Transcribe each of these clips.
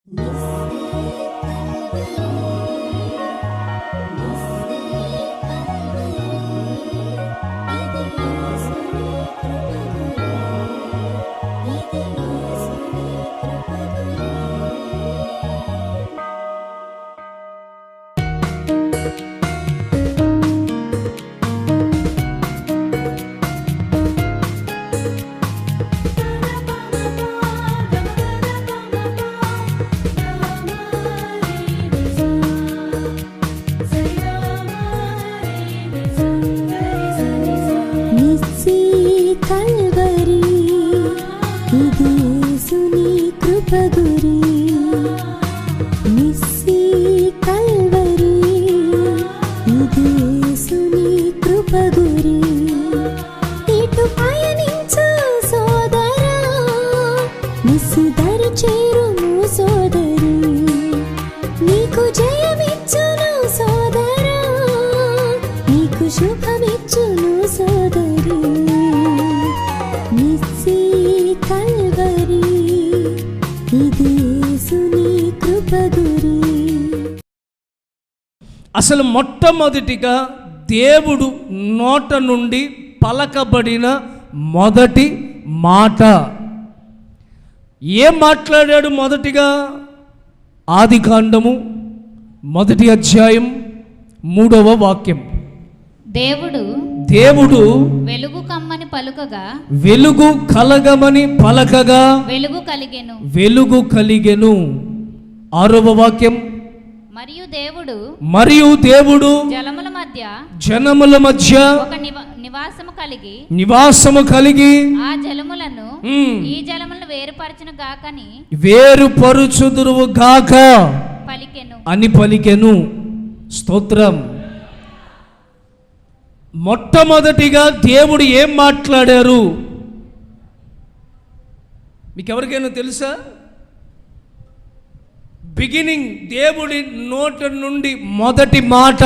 అసలు మొట్టమొదటిగా దేవుడు నోట నుండి పలకబడిన మొదటి మాట ఏం మాట్లాడాడు? మొదటిగా ఆదికాండము 1వ అధ్యాయం 3వ వాక్యం. దేవుడు వెలుగు కమ్మని పలుకగా, వెలుగు కలగమని పలకగా వెలుగు కలిగెను. 6వ వాక్యం. మరియు దేవుడు జలముల మధ్య ఒక నివాసము కలిగి ఆ జలములను ఈ జలములను వేరుపరుచుదురు గాక అని పలికెను. స్తోత్రం. మొట్టమొదటిగా దేవుడు ఏం మాట్లాడారు? మీకు ఎవరికైనా తెలుసా? బిగినింగ్, దేవుడి నోట నుండి మొదటి మాట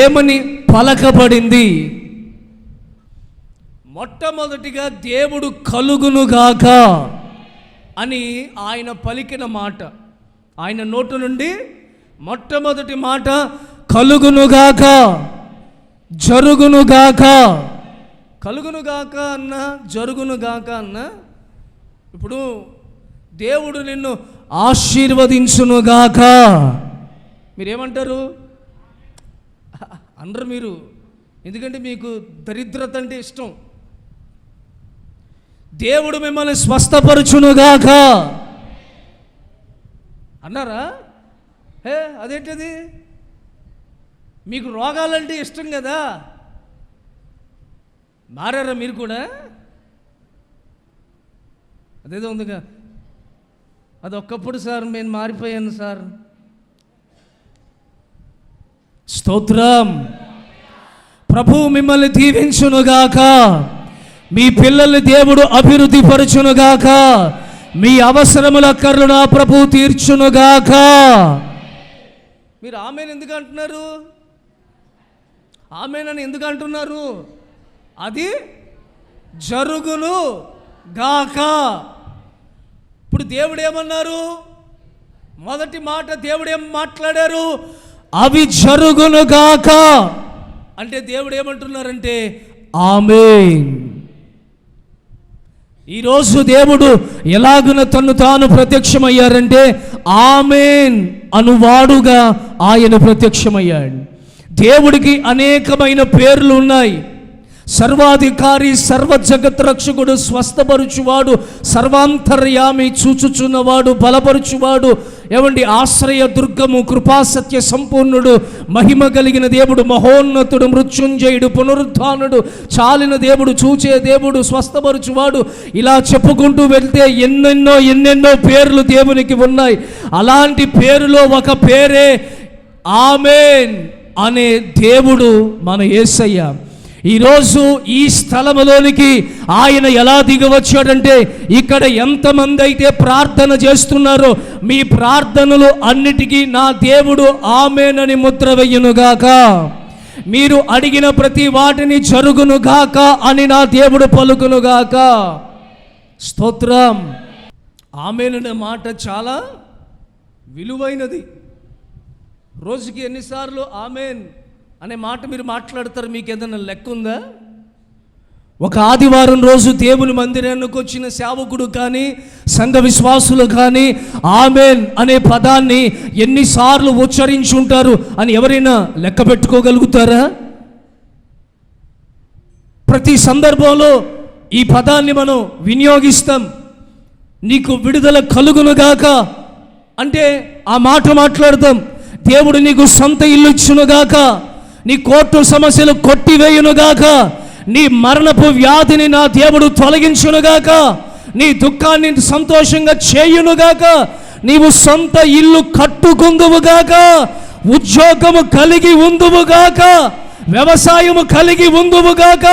ఏమని పలకబడింది? మొట్టమొదటిగా దేవుడు కలుగునుగాక అని ఆయన పలికిన మాట. ఆయన నోట నుండి మొట్టమొదటి మాట కలుగునుగాక, జరుగునుగాక. కలుగునుగాక అన్నా జరుగునుగాక అన్నా, ఇప్పుడు దేవుడు నిన్ను ఆశీర్వదించునుగాక మీరేమంటారు? అనరు మీరు, ఎందుకంటే మీకు దరిద్రత అంటే ఇష్టం. దేవుడు మిమ్మల్ని స్వస్థపరచునుగాక అన్నారా? అదేంటిది? మీకు రోగాలంటే ఇష్టం కదా, మారారా మీరు కూడా? అదేదో ఉందిగా, అది ఒక్కప్పుడు సార్ నేను మారిపోయాను సార్. స్తోత్రం. ప్రభువు మిమ్మల్ని దీవించునుగాక, మీ పిల్లల్ని దేవుడు అభివృద్ధి పరచునుగాక, మీ అవసరముల కరుణ ప్రభువు తీర్చునుగాక. మీరు ఆమేన్ ఎందుకు అంటున్నారు? ఆమేన్ ఎందుకు అంటున్నారు? అది జరుగును గాక. ఇప్పుడు దేవుడు ఏమన్నారు? మొదటి మాట దేవుడు ఏం మాట్లాడారు? అవి జరుగును గాక అంటే దేవుడు ఏమంటున్నారంటే ఆమేన్. ఈరోజు దేవుడు ఎలాగున తను తాను ప్రత్యక్షమయ్యారంటే ఆమేన్ అనువాడుగా ఆయన ప్రత్యక్షమయ్యాడు. దేవుడికి అనేకమైన పేర్లు ఉన్నాయి. సర్వాధికారి, సర్వ జగత్ రక్షకుడు, స్వస్థపరుచువాడు, సర్వాంతర్యామి, చూచుచున్నవాడు, బలపరుచువాడు, ఏమండి ఆశ్రయ దుర్గము, కృపాసత్య సంపూర్ణుడు, మహిమ కలిగిన దేవుడు, మహోన్నతుడు, మృత్యుంజయుడు, పునరుద్ధానుడు, చాలిన దేవుడు, చూచే దేవుడు, స్వస్థపరుచువాడు, ఇలా చెప్పుకుంటూ వెళ్తే ఎన్నెన్నో పేర్లు దేవునికి ఉన్నాయి. అలాంటి పేరులో ఒక పేరే ఆమేన్ అనే దేవుడు మన యేసయ్య. ఈరోజు ఈ స్థలములోనికి ఆయన ఎలా దిగవచ్చాడంటే, ఇక్కడ ఎంతమంది అయితే ప్రార్థన చేస్తున్నారో మీ ప్రార్థనలు అన్నిటికీ నా దేవుడు ఆమేనని ముద్ర వెయ్యునుగాక, మీరు అడిగిన ప్రతి వాటిని జరుగునుగాక అని నా దేవుడు పలుకునుగాక. స్తోత్రం. ఆమేన్ అనే మాట చాలా విలువైనది. రోజుకి ఎన్నిసార్లు ఆమెన్ అనే మాట మీరు మాట్లాడతారు? మీకు ఏదైనా లెక్క ఉందా? ఒక ఆదివారం రోజు దేవుని మందిరానికి వచ్చిన సేవకుడు కానీ సంఘ విశ్వాసులు కానీ ఆమెన్ అనే పదాన్ని ఎన్నిసార్లు ఉచ్చరించుంటారు అని ఎవరైనా లెక్క పెట్టుకోగలుగుతారా? ప్రతి సందర్భంలో ఈ పదాన్ని మనం వినియోగిస్తాం. నీకు విడుదల కలుగునుగాక అంటే ఆ మాట మాట్లాడతాం. దేవుడు నీకు సొంత ఇల్లు ఇచ్చునుగాక, నీ కోర్టు సమస్యలు కొట్టివేయునుగాక, నీ మరణపు వ్యాధిని నా దేవుడు తొలగించునుగాక, నీ దుఃఖాన్ని సంతోషంగా చేయునుగాక, నీవు సొంత ఇల్లు కట్టుకుందువుగాక, ఉద్యోగము కలిగి ఉందువుగాక, వ్యవసాయము కలిగి ఉందువుగాక,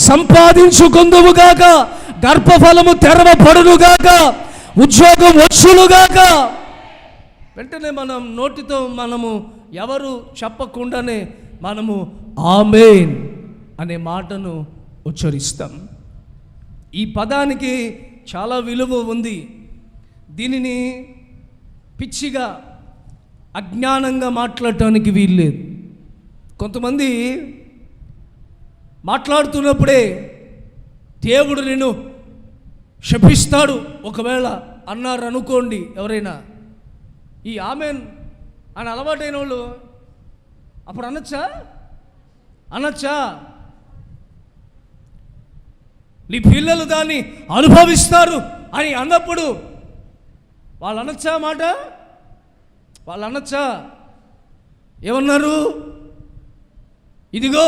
సంపాదించుకుందువుగాక, గర్భఫలము తెరవబడునుగాక, ఉద్యోగం వచ్చునుగాక. వెంటనే మనం నోటితో మనము ఎవరు చెప్పకుండానే మనము ఆమేన్ అనే మాటను ఉచ్చరిస్తాం. ఈ పదానికి చాలా విలువ ఉంది. దీనిని పిచ్చిగా అజ్ఞానంగా మాట్లాడటానికి వీల్లేదు. కొంతమంది మాట్లాడుతున్నప్పుడే దేవుడు నిన్ను శపిస్తాడు ఒకవేళ అన్నారు అనుకోండి. ఎవరైనా ఈ ఆమెన్ అని అలవాటైన వాళ్ళు అప్పుడు అనొచ్చా? నీ పిల్లలు దాన్ని అనుభవిస్తారు అని అన్నప్పుడు వాళ్ళు అనొచ్చా మాట? వాళ్ళు అనొచ్చా? ఏమన్నారు? ఇదిగో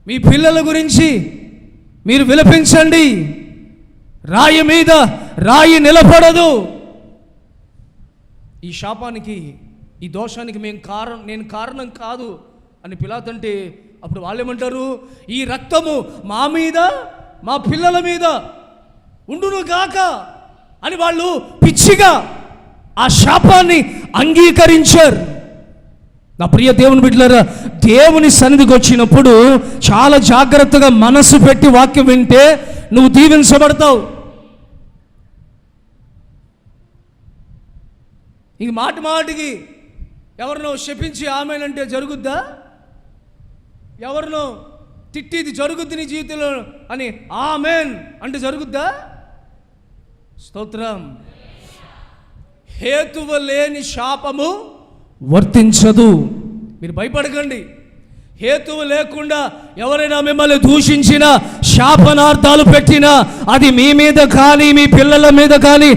మీ పిల్లల గురించి మీరు విలపించండి, రాయి మీద రాయి నిలబడదు. ఈ శాపానికి, ఈ దోషానికి నేను కారణం కాదు అని పిలాతంటే అప్పుడు వాళ్ళు ఏమంటారు? ఈ రక్తము మా మీద మా పిల్లల మీద ఉండును గాక అని వాళ్ళు పిచ్చిగా ఆ శాపాన్ని అంగీకరించారు. నా ప్రియ దేవుని బిడ్డలారా, దేవుని సన్నిధికి వచ్చినప్పుడు చాలా జాగ్రత్తగా మనసు పెట్టి వాక్యం వింటే నువ్వు దీవించబడతావు. ఇంక మాటికి ఎవరినో శపించి ఆమెనంటే జరుగుద్దా? ఎవరినో తిట్టిది జరుగుద్ది నీ జీవితంలో అని ఆమెన్ అంటే జరుగుద్దా? స్తోత్రం. హేతువు లేని శాపము వర్తించదు. మీరు భయపడకండి. హేతువు లేకుండా ఎవరైనా మిమ్మల్ని దూషించినా, శాపనార్థాలు పెట్టినా అది మీ మీద కానీ మీ పిల్లల మీద కానీ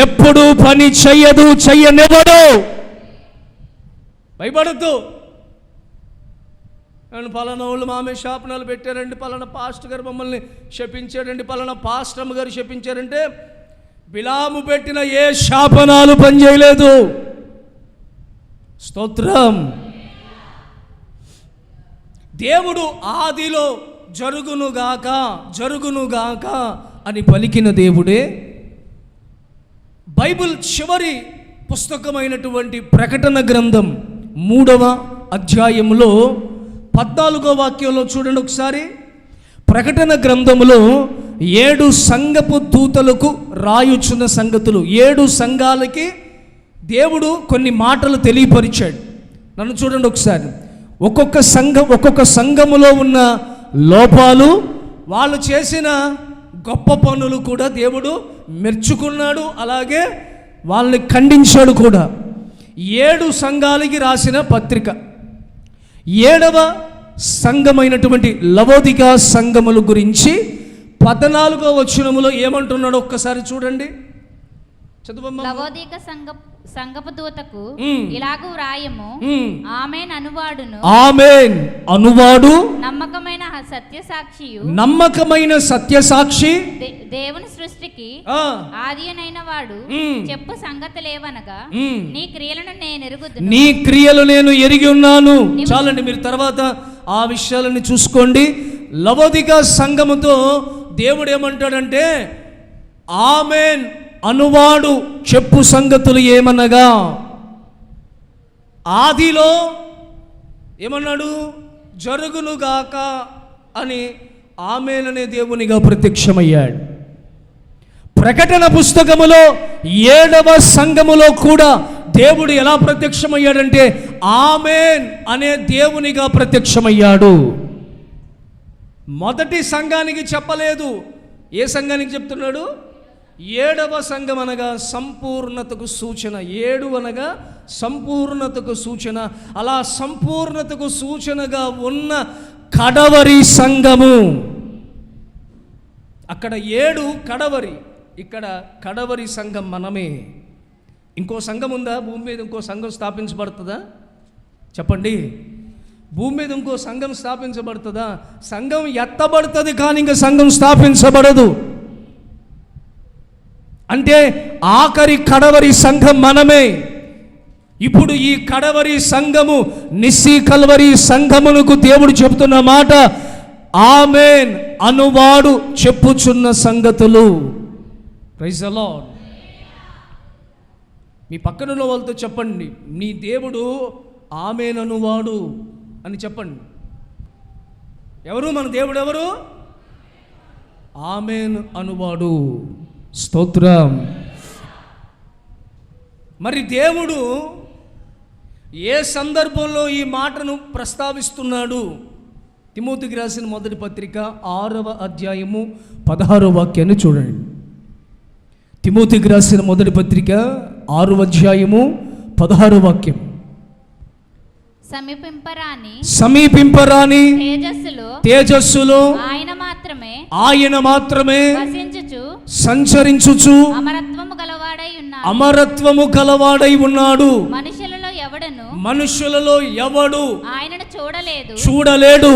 ఎప్పుడూ పని చెయ్యనివ్వడు. భయపడద్దు. నేను పలానా వాళ్ళు మామే శాపనాలు పెట్టారండి, పలానా పాస్టర్ గారు మమ్మల్ని శపించారండి, పలానా పాస్టర్ గారు శపించారంటే బిలాము పెట్టిన ఏ శాపనాలు పనిచేయలేదు. స్తోత్రం. దేవుడు ఆదిలో జరుగునుగాక అని పలికిన దేవుడే బైబిల్ చివరి పుస్తకమైనటువంటి ప్రకటన గ్రంథం 3వ అధ్యాయంలో 14వ వాక్యంలో చూడండి ఒకసారి. ప్రకటన గ్రంథములో 7 సంఘపు దూతలకు రాయుచున్న సంగతులు, 7 సంఘాలకి దేవుడు కొన్ని మాటలు తెలియపరిచాడు. నన్ను చూడండి ఒకసారి. ఒక్కొక్క సంఘములో ఉన్న లోపాలు, వాళ్ళు చేసిన గొప్ప పనులు కూడా దేవుడు మెచ్చుకున్నాడు, అలాగే వాళ్ళని ఖండించాడు కూడా. 7 సంఘాలకి రాసిన పత్రిక. 7వ సంఘమైనటువంటి లవోదికా సంఘముల గురించి 14వ వచనములో ఏమంటున్నాడో ఒక్కసారి చూడండి. లవోదికా సంఘపు దూతకు ఇలాగు వ్రాయము, ఆమేన్ అనువాడు నమ్మకమైన సత్యసాక్షి దేవుని సృష్టికి ఆదియనైన వాడు చెప్పు సంగతులేవనగా నీ క్రియలు నేను ఎరిగి ఉన్నాను. చాలండి, మీరు తర్వాత ఆ విషయాలని చూసుకోండి. లవోదికా సంఘముతో దేవుడు ఏమంటాడంటే ఆమేన్ అనువాడు చెప్పు సంగతులు ఏమనగా, ఆదిలో ఏమన్నాడు? జరుగునుగాక అని ఆమేన్ అనే దేవునిగా ప్రత్యక్షమయ్యాడు. ప్రకటన పుస్తకములో 7వ సంఘములో కూడా దేవుడు ఎలా ప్రత్యక్షమయ్యాడంటే ఆమేన్ అనే దేవునిగా ప్రత్యక్షమయ్యాడు. మొదటి సంఘానికి చెప్పలేదు. ఏ సంఘానికి చెప్తున్నాడు? 7వ సంఘం అనగా సంపూర్ణతకు సూచన. 7 అనగా సంపూర్ణతకు సూచన. అలా సంపూర్ణతకు సూచనగా ఉన్న కడవరి సంఘము. అక్కడ 7 కడవరి, ఇక్కడ కడవరి సంఘం మనమే. ఇంకో సంఘం ఉందా? భూమి మీద ఇంకో సంఘం స్థాపించబడుతుందా? చెప్పండి. భూమి మీద ఇంకో సంఘం స్థాపించబడుతుందా? సంఘం ఎత్తబడుతుంది కానీ ఇంకా సంఘం స్థాపించబడదు. అంటే ఆఖరి కడవరి సంఘం మనమే. ఇప్పుడు ఈ కడవరి సంఘము నిస్సి కల్వరి సంఘమునకు దేవుడు చెబుతున్న మాట ఆమేన్ అనువాడు చెప్పుచున్న సంగతులు. Praise the lord. మీ పక్కనున్న వాళ్ళతో చెప్పండి, నీ దేవుడు ఆమేన్ అనువాడు అని చెప్పండి. ఎవరు మన దేవుడు? ఎవరు? ఆమేన్ అనువాడు. స్తోత్రం. మరి దేవుడు ఏ సందర్భంలో ఈ మాటను ప్రస్తావిస్తున్నాడు? తిమోతికి రాసిన మొదటి పత్రిక 6వ అధ్యాయము 16వ వాక్యాన్ని చూడండి. తిమోతికి రాసిన మొదటి పత్రిక 6వ అధ్యాయము 16వ వాక్యం. సమీపింపరాని తేజస్సులో ఆయన మాత్రమే సంచరించుచు అమరత్వము గలవాడై ఉన్నాడు. మనుషులలో ఎవడు చూడలేడు,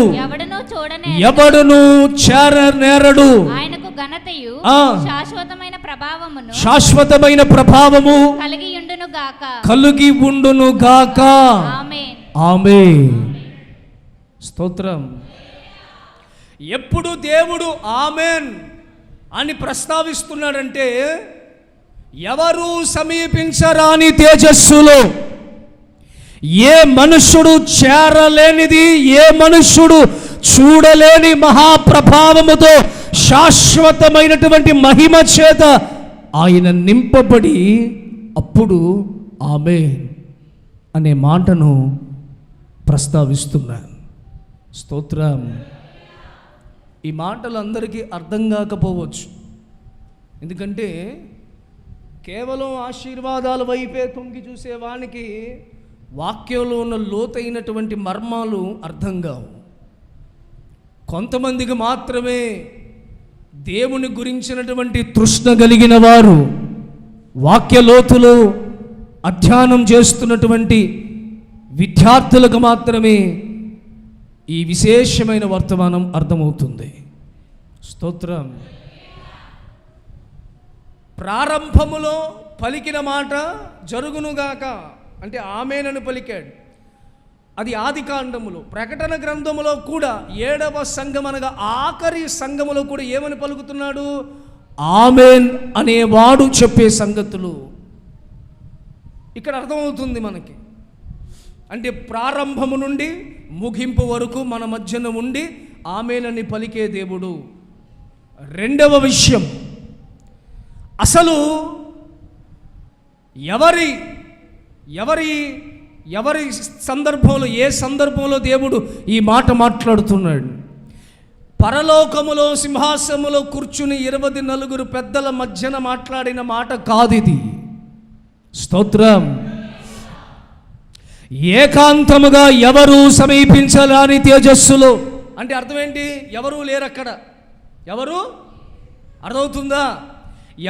ఎవడును చేరనేరడు. శాశ్వతమైన ప్రభావము కలిగి ఉండును గాక. ఆమేన్. స్తోత్రం. ఎప్పుడు దేవుడు ఆమేన్ అని ప్రస్తావిస్తున్నాడంటే ఎవరు సమీపించరాని తేజస్సులో, ఏ మనుష్యుడు చేరలేనిది, ఏ మనుష్యుడు చూడలేని మహాప్రభావముతో శాశ్వతమైనటువంటి మహిమ చేత ఆయన నింపబడి అప్పుడు ఆమేన్ అనే మాటను ప్రస్తావిస్తున్నాను. స్తోత్రం. ఈ మాటలు అందరికీ అర్థం కాకపోవచ్చు. ఎందుకంటే కేవలం ఆశీర్వాదాల వైపే తొంగి చూసేవానికి వాక్యంలో ఉన్న లోతైనటువంటి మర్మాలు అర్థం కావు. కొంతమందికి మాత్రమే దేవుని గురించినటువంటి తృష్ణ కలిగిన వారు, వాక్య లోతులో అధ్యయనం చేస్తున్నటువంటి విద్యార్థులకు మాత్రమే ఈ విశేషమైన వర్తమానం అర్థమవుతుంది. స్తోత్రం. ప్రారంభములో పలికిన మాట జరుగునుగాక అంటే ఆమేనని పలికాడు. అది ఆదికాండములో. ప్రకటన గ్రంథములో కూడా 7వ సంఘం అనగా ఆఖరి సంఘములో కూడా ఏమని పలుకుతున్నాడు? ఆమేన్ అనేవాడు చెప్పే సంగతులు ఇక్కడ అర్థమవుతుంది మనకి. అంటే ప్రారంభము నుండి ముగింపు వరకు మన మధ్యన ఉండి ఆమేనని పలికే దేవుడు. రెండవ విషయం, అసలు ఎవరి ఎవరి ఎవరి సందర్భంలో, ఏ సందర్భంలో దేవుడు ఈ మాట మాట్లాడుతున్నాడు? పరలోకములో సింహాసనములో కూర్చుని 24 పెద్దల మధ్యన మాట్లాడిన మాట కాదు ఇది. స్తోత్రం. ఏకాంతముగా ఎవరు సమీపించరాని తేజస్సులో అంటే అర్థం ఏంటి? ఎవరు లేరు అక్కడ. ఎవరు? అర్థమవుతుందా?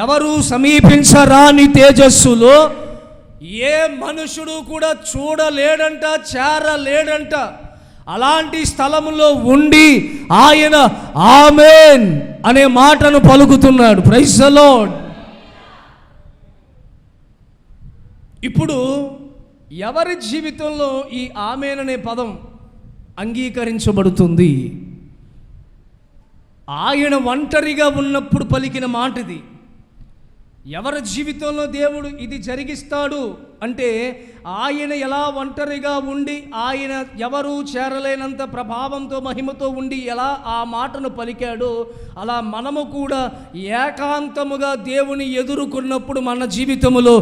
ఎవరు సమీపించరాని తేజస్సులో ఏ మనుషుడు కూడా చూడలేడంట, చేరలేడంట. అలాంటి స్థలములో ఉండి ఆయన ఆమేన్ అనే మాటను పలుకుతున్నాడు. Praise the lord. ఇప్పుడు ఎవరి జీవితంలో ఈ ఆమేన్ అనే పదం అంగీకరించబడుతుంది? ఆయన ఒంటరిగా ఉన్నప్పుడు పలికిన మాటది. ఎవరి జీవితంలో దేవుడు ఇది జరిగిస్తాడు అంటే, ఆయన ఎలా ఒంటరిగా ఉండి, ఆయన ఎవరు చేరలేనంత ప్రభావంతో మహిమతో ఉండి ఎలా ఆ మాటను పలికాడో, అలా మనము కూడా ఏకాంతముగా దేవుని ఎదుర్కొన్నప్పుడు మన జీవితంలో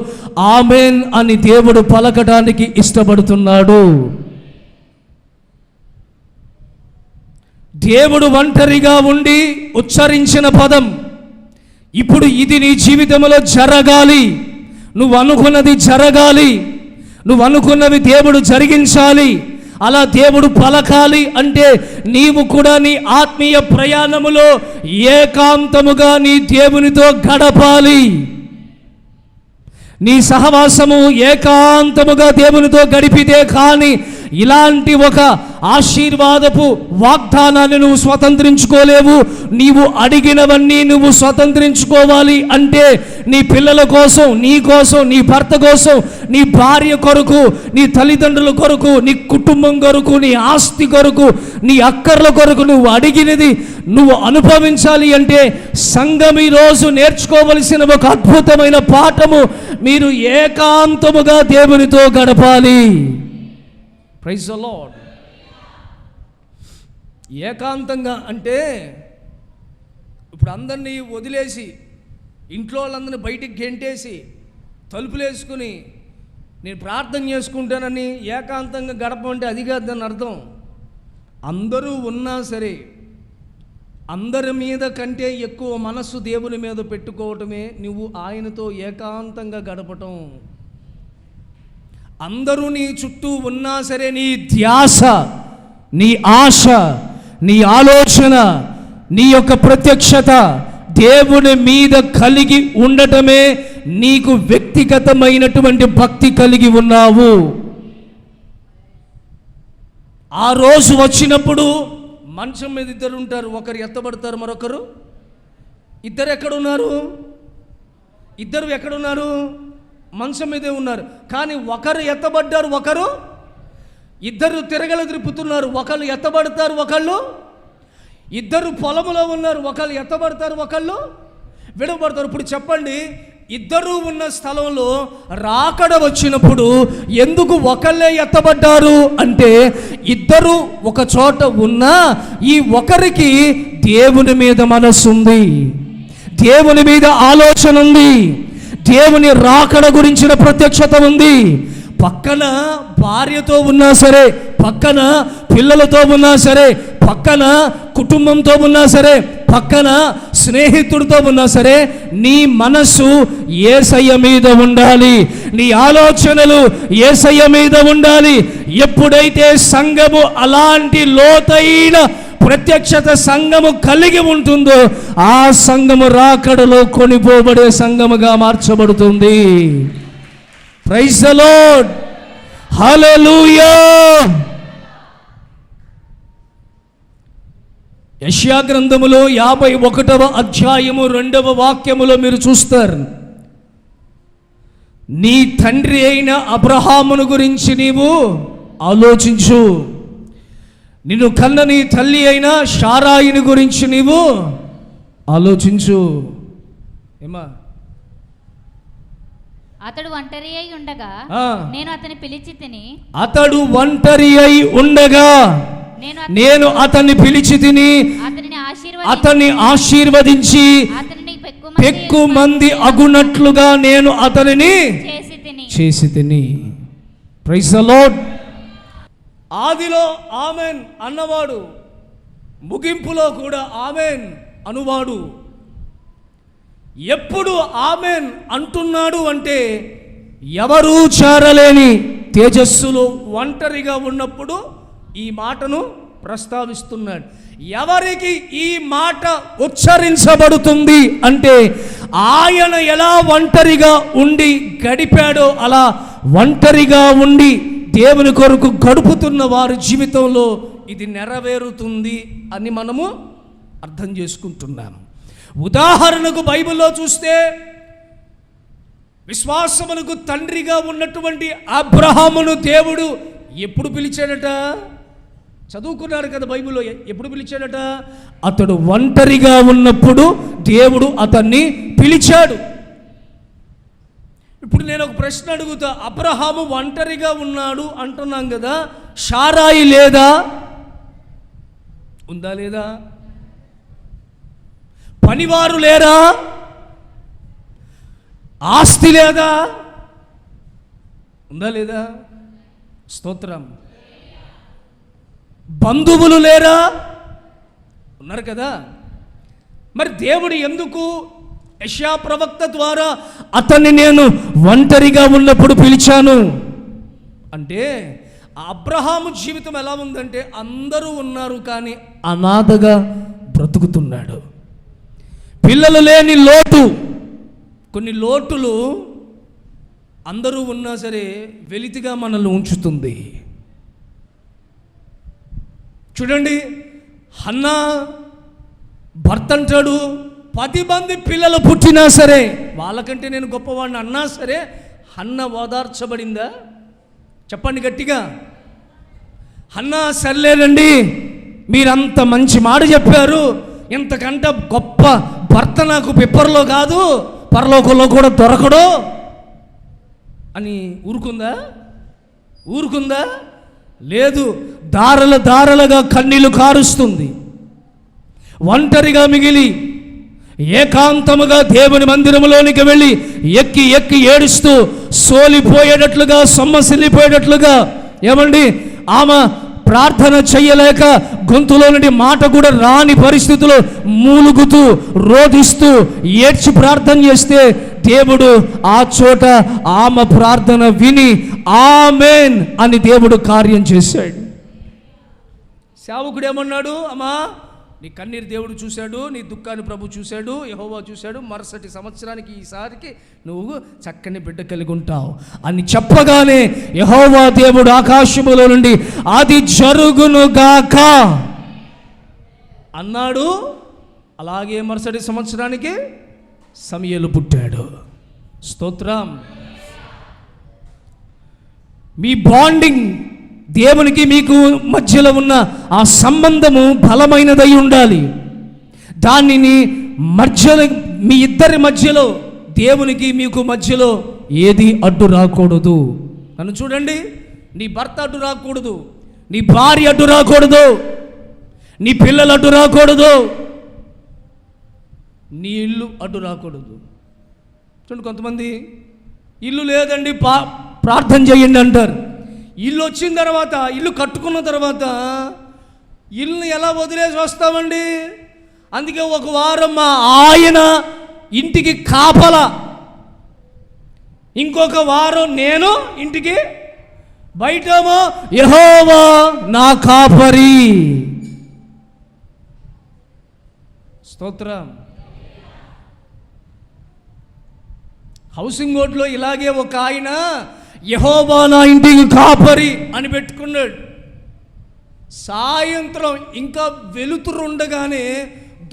ఆమేన్ అని దేవుడు పలకడానికి ఇష్టపడుతున్నాడు. దేవుడు ఒంటరిగా ఉండి ఉచ్చరించిన పదం, ఇప్పుడు ఇది నీ జీవితంలో జరగాలి, నువ్వు అనుకున్నది జరగాలి, నువ్వు అనుకున్నవి దేవుడు జరిగించాలి, అలా దేవుడు పలకాలి అంటే నీవు కూడా నీ ఆత్మీయ ప్రయాణములో ఏకాంతముగా నీ దేవునితో గడపాలి. నీ సహవాసము ఏకాంతముగా దేవునితో గడిపితే కానీ ఇలాంటి ఒక ఆశీర్వాదపు వాగ్దానాన్ని నువ్వు స్వతంత్రించుకోలేవు. నీవు అడిగినవన్నీ నువ్వు స్వతంత్రించుకోవాలి అంటే నీ పిల్లల కోసం, నీ కోసం, నీ భర్త కోసం, నీ భార్య కొరకు, నీ తల్లిదండ్రుల కొరకు, నీ కుటుంబం కొరకు, నీ ఆస్తి కొరకు, నీ అక్కర్ల కొరకు నువ్వు అడిగినది నువ్వు అనుభవించాలి అంటే సంఘం ఈరోజు నేర్చుకోవలసిన ఒక అద్భుతమైన పాఠము, మీరు ఏకాంతముగా దేవునితో గడపాలి. Praise the lord. ఏకాంతంగా అంటే ఇప్పుడు అందరినీ వదిలేసి, ఇంట్లో వాళ్ళందరినీ బయటికి గెంటేసి తలుపులు వేసుకుని నేను ప్రార్థన చేసుకుంటానని ఏకాంతంగా గడపమంటే అది కాదు దాని అర్థం. అందరూ ఉన్నా సరే అందరి మీద కంటే ఎక్కువ మనస్సు దేవుని మీద పెట్టుకోవటమే నువ్వు ఆయనతో ఏకాంతంగా గడపటం. అందరూ నీ చుట్టూ ఉన్నా సరే నీ ధ్యాస, నీ ఆశ, నీ ఆలోచన, నీ యొక్క ప్రత్యక్షత దేవుని మీద కలిగి ఉండటమే నీకు వ్యక్తిగతమైనటువంటి భక్తి కలిగి ఉన్నావు. ఆ రోజు వచ్చినప్పుడు మంచం మీద ఇద్దరు ఉంటారు, ఒకరు ఎత్తబడతారు, మరొకరు. ఇద్దరు ఎక్కడున్నారు? ఇద్దరు ఎక్కడున్నారు? మంచం మీదే ఉన్నారు. కానీ ఒకరు ఎత్తబడ్డారు, ఒకరు, ఇద్దరు తిరగలు తిప్పుతున్నారు, ఒకళ్ళు ఎత్తబడతారు, ఒకళ్ళు. ఇద్దరు పొలములో ఉన్నారు, ఒకళ్ళు ఎత్తబడతారు, ఒకళ్ళు విడవబడతారు. ఇప్పుడు చెప్పండి, ఇద్దరు ఉన్న స్థలంలో రాకడ వచ్చినప్పుడు ఎందుకు ఒకళ్ళే ఎత్తబడ్డారు అంటే, ఇద్దరు ఒక చోట ఉన్నా ఈ ఒకరికి దేవుని మీద మనస్సు ఉంది, దేవుని మీద ఆలోచన ఉంది, దేవుని రాకడ గురించిన ప్రత్యక్షత ఉంది. పక్కన భార్యతో ఉన్నా సరే, పక్కన పిల్లలతో ఉన్నా సరే, పక్కన కుటుంబంతో ఉన్నా సరే, పక్కన స్నేహితుడితో ఉన్నా సరే, నీ మనస్సు యేసయ్య మీద ఉండాలి, నీ ఆలోచనలు యేసయ్య మీద ఉండాలి. ఎప్పుడైతే సంఘము అలాంటి లోతైన ప్రత్యక్షత సంఘము కలిగి ఉంటుందో ఆ సంఘము రాకడలో కొనిపోబడే సంఘముగా మార్చబడుతుంది. ప్రైజ్ ది లార్డ్, హల్లెలూయా. యెషయా గ్రంథములో 51వ అధ్యాయము 2వ వాక్యములో మీరు చూస్తారు, నీ తండ్రి అయిన అబ్రహామును గురించి నీవు ఆలోచించు, నిన్ను కన్న నీ తల్లి అయిన శారాయిని గురించి నీవు ఆలోచించు. ఏమా? అతడు ఒంటరి అయి ఉండగా నేను అతని పిలిచి తిని, అతడు ఒంటరి అయి ఉండగా నేను అతన్ని పిలిచి తిని, అతన్ని ఆశీర్వదించి పెక్కు మంది అగునట్లుగా నేను అతనిని చేసి తిని. Praise the lord. ఆదిలో ఆమెన్ అన్నవాడు ముగింపులో కూడా ఆమెన్ అనువాడు. ఎప్పుడు ఆమెన్ అంటున్నాడు అంటే, ఎవరూ చేరలేని తేజస్సులో ఒంటరిగా ఉన్నప్పుడు ఈ మాటను ప్రస్తావిస్తున్నాడు. ఎవరికి ఈ మాట ఉచ్చరించబడుతుంది అంటే, ఆయన ఎలా ఒంటరిగా ఉండి గడిపాడో అలా ఒంటరిగా ఉండి దేవుని కొరకు గడుపుతున్న వారి జీవితంలో ఇది నెరవేరుతుంది అని మనము అర్థం చేసుకుంటున్నాం. ఉదాహరణకు బైబిల్లో చూస్తే, విశ్వాసమునకు తండ్రిగా ఉన్నటువంటి అబ్రహామును దేవుడు ఎప్పుడు పిలిచాడట? చదువుకున్నారు కదా బైబిల్లో. ఎప్పుడు పిలిచాడట? అతడు ఒంటరిగా ఉన్నప్పుడు దేవుడు అతన్ని పిలిచాడు. ఇప్పుడు నేను ఒక ప్రశ్న అడుగుతా, అబ్రహాము ఒంటరిగా ఉన్నాడు అంటున్నాం కదా, షారాయి లేదా? ఉందా లేదా? పనివారు లేరా? ఆస్తి లేదా? ఉందా లేదా? స్తోత్రం. బంధువులు లేరా? ఉన్నారు కదా. మరి దేవుడు ఎందుకు యెషయా ప్రవక్త ద్వారా అతన్ని నేను ఒంటరిగా ఉన్నప్పుడు పిలిచాను అంటే, అబ్రహాము జీవితం ఎలా ఉందంటే అందరూ ఉన్నారు కానీ అనాథగా బ్రతుకుతున్నాడు. పిల్లలు లేని లోటు, కొన్ని లోటులు అందరూ ఉన్నా సరే వెలితిగా మనల్ని ఉంచుతుంది. చూడండి, హన్నా భర్త అంటాడు 10 మంది పిల్లలు పుట్టినా సరే, వాళ్ళకంటే నేను గొప్పవాడిని అన్నా సరే, హన్నా ఓదార్చబడిందా? చెప్పండి గట్టిగా. హన్నా సర్లేనండి, మీరంత మంచి మాట చెప్పారు, ఇంతకంటే గొప్ప భర్త నాకు పిప్పర్లో కాదు పరలోకంలో కూడా దొరకడు అని ఊరుకుందా? ఊరుకుందా? లేదు. దారలుగా కన్నీళ్లు కారుస్తుంది. ఒంటరిగా మిగిలి ఏకాంతముగా దేవుని మందిరములోనికి వెళ్ళి ఎక్కి ఎక్కి ఏడుస్తూ సోలిపోయేటట్లుగా, సొమ్మసిల్లిపోయేటట్లుగా, ఏమండి, ఆమె ప్రార్థన చెయ్యలేక గొంతులో నుండి మాట కూడా రాని పరిస్థితుల్లో మూలుగుతూ రోధిస్తూ ఏడ్చి ప్రార్థన చేస్తే దేవుడు ఆ చోట ఆమె ప్రార్థన విని ఆమేన్ అని దేవుడు కార్యం చేశాడు. సేవకుడు ఏమన్నాడు? అమ్మా, నీ కన్నీరు దేవుడు చూశాడు, నీ దుఃఖాన్ని ప్రభు చూశాడు, యెహోవా చూశాడు, మరుసటి సంవత్సరానికి ఈసారికి నువ్వు చక్కని బిడ్డ కలిగి ఉంటావు అని చెప్పగానే యెహోవా దేవుడు ఆకాశములో నుండి అది జరుగునుగాక అన్నాడు. అలాగే మరుసటి సంవత్సరానికి సమూయేలు పుట్టాడు. స్తోత్రం. మీ బాండింగ్, దేవునికి మీకు మధ్యలో ఉన్న ఆ సంబంధము బలమైనదై ఉండాలి. దానిని మధ్యలో, మీ ఇద్దరి మధ్యలో, దేవునికి మీకు మధ్యలో ఏది అడ్డు రాకూడదు. నన్ను చూడండి, నీ భర్త అడ్డు రాకూడదు, నీ భార్య అడ్డు రాకూడదు, నీ పిల్లలు అడ్డు రాకూడదు, నీ ఇల్లు అడ్డు రాకూడదు. చూడండి, కొంతమంది ఇల్లు లేదండి ప్రార్థన చేయండి అంటారు. ఇల్లు వచ్చిన తర్వాత, ఇల్లు కట్టుకున్న తర్వాత ఇల్లుని ఎలా వదిలేసి వస్తామండి? అందుకే ఒక వారం మా ఆయన ఇంటికి కాపలా, ఇంకొక వారం నేను ఇంటికి బయటేమో యెహోవా నా కాపరి. స్తోత్రం. హౌసింగ్ బోర్డులో ఇలాగే ఒక ఆయన యెహోవా నా ఇంటికి కాపరి అని పెట్టుకున్నాడు. సాయంత్రం ఇంకా వెలుతురు ఉండగానే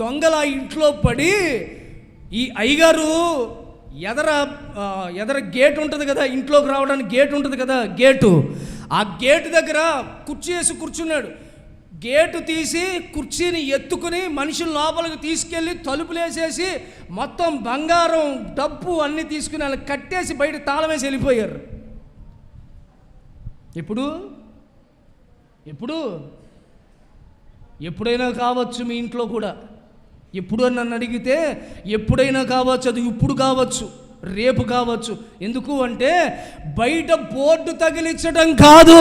దొంగల ఇంట్లో పడి, ఈ అయ్యగారు ఎదర గేట్ ఉంటుంది కదా, ఇంట్లోకి రావడానికి గేట్ ఉంటుంది కదా, గేటు, ఆ గేటు దగ్గర కుర్చీ వేసి కూర్చున్నాడు. గేటు తీసి కుర్చీని ఎత్తుకుని మనుషుల లోపలికి తీసుకెళ్ళి తలుపులేసేసి మొత్తం బంగారం డబ్బు అన్నీ తీసుకుని వాళ్ళు కట్టేసి బయట తాళం వేసి వెళ్ళిపోయారు. ఎప్పుడైనా కావచ్చు మీ ఇంట్లో కూడా. ఎప్పుడు అని నన్ను అడిగితే ఎప్పుడైనా కావచ్చు, అది ఇప్పుడు కావచ్చు, రేపు కావచ్చు. ఎందుకు అంటే బయట బోర్డు తగిలించడం కాదు,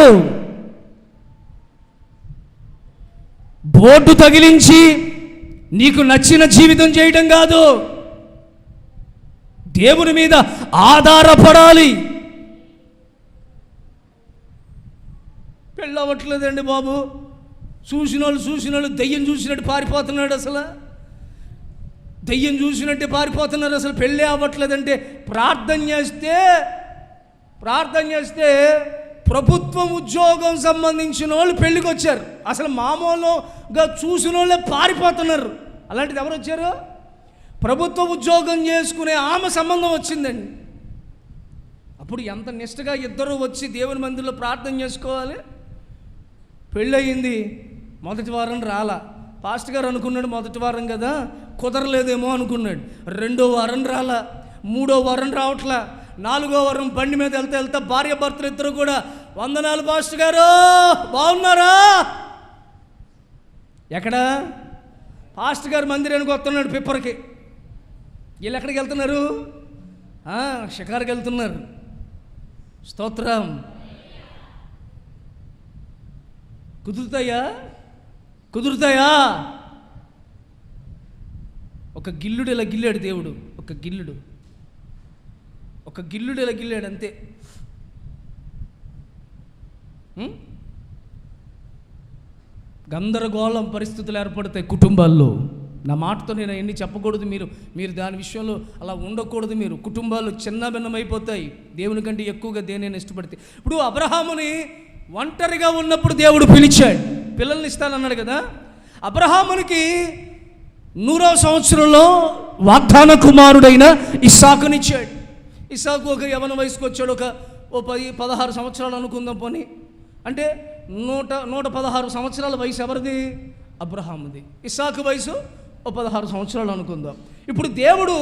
బోర్డు తగిలించి నీకు నచ్చిన జీవితం చేయడం కాదు, దేవుని మీద ఆధారపడాలి. పెళ్ళవట్లేదండి బాబు, చూసినోళ్ళు దెయ్యం చూసినట్టు పారిపోతున్నాడు. అసలు దెయ్యం చూసినట్టే పారిపోతున్నారు. అసలు పెళ్ళే అవ్వట్లేదంటే ప్రార్థన చేస్తే ప్రభుత్వం ఉద్యోగం సంబంధించిన వాళ్ళు పెళ్ళికి వచ్చారు. అసలు మామూలుగా చూసిన వాళ్ళే పారిపోతున్నారు. అలాంటిది ఎవరు వచ్చారు? ప్రభుత్వ ఉద్యోగం చేసుకునే ఆమె సంబంధం వచ్చిందండి. అప్పుడు ఎంత నిష్టగా ఇద్దరు వచ్చి దేవుని మందిరంలో ప్రార్థన చేసుకోవాలి. పెళ్ళయింది, మొదటి వారం రాలా. పాస్టర్ గారు అనుకున్నాడు మొదటి వారం కదా కుదరలేదేమో అనుకున్నాడు. రెండో వారం రాలా, మూడో వారం రావట్లా, 4వ వారం బండి మీద వెళ్తా భార్య భర్తలు ఇద్దరు కూడా, వందనాలు పాస్టర్ గారు, బాగున్నారా? ఎక్కడ? పాస్టర్ గారు మందిరానికి వస్తున్నాడు పిప్పర్కి. వీళ్ళు ఎక్కడికి వెళ్తున్నారు? షికారుకి వెళ్తున్నారు. స్తోత్రం. కుదురుతాయా? ఒక గిల్లుడు ఇలా గిల్లాడు దేవుడు, ఒక గిల్లుడు ఇలా గిల్లాడు అంతే. గందరగోళం పరిస్థితులు ఏర్పడతాయి కుటుంబాల్లో. నా మాటతో నేను ఎన్ని చెప్పకూడదు, మీరు దాని విషయంలో అలా ఉండకూడదు. మీరు కుటుంబాలు చిన్న భిన్నమైపోతాయి దేవుని కంటే ఎక్కువగా దేనిని ఇష్టపడితే. ఇప్పుడు అబ్రహాముని ఒంటరిగా ఉన్నప్పుడు దేవుడు పిలిచాడు, పిల్లల్ని ఇస్తానన్నాడు కదా. అబ్రహామునికి 100వ సంవత్సరంలో వాగ్దాన కుమారుడైన ఇస్సాకునిచ్చాడు. ఇస్సాకు ఒక యవన వయసుకు వచ్చాడు, ఓ 10-16 సంవత్సరాలు అనుకుందాం పోనీ. అంటే 116 సంవత్సరాల వయసు ఎవరిది? అబ్రహాముది. ఇస్సాకు వయసు ఓ 16 సంవత్సరాలు అనుకుందాం. ఇప్పుడు దేవుడు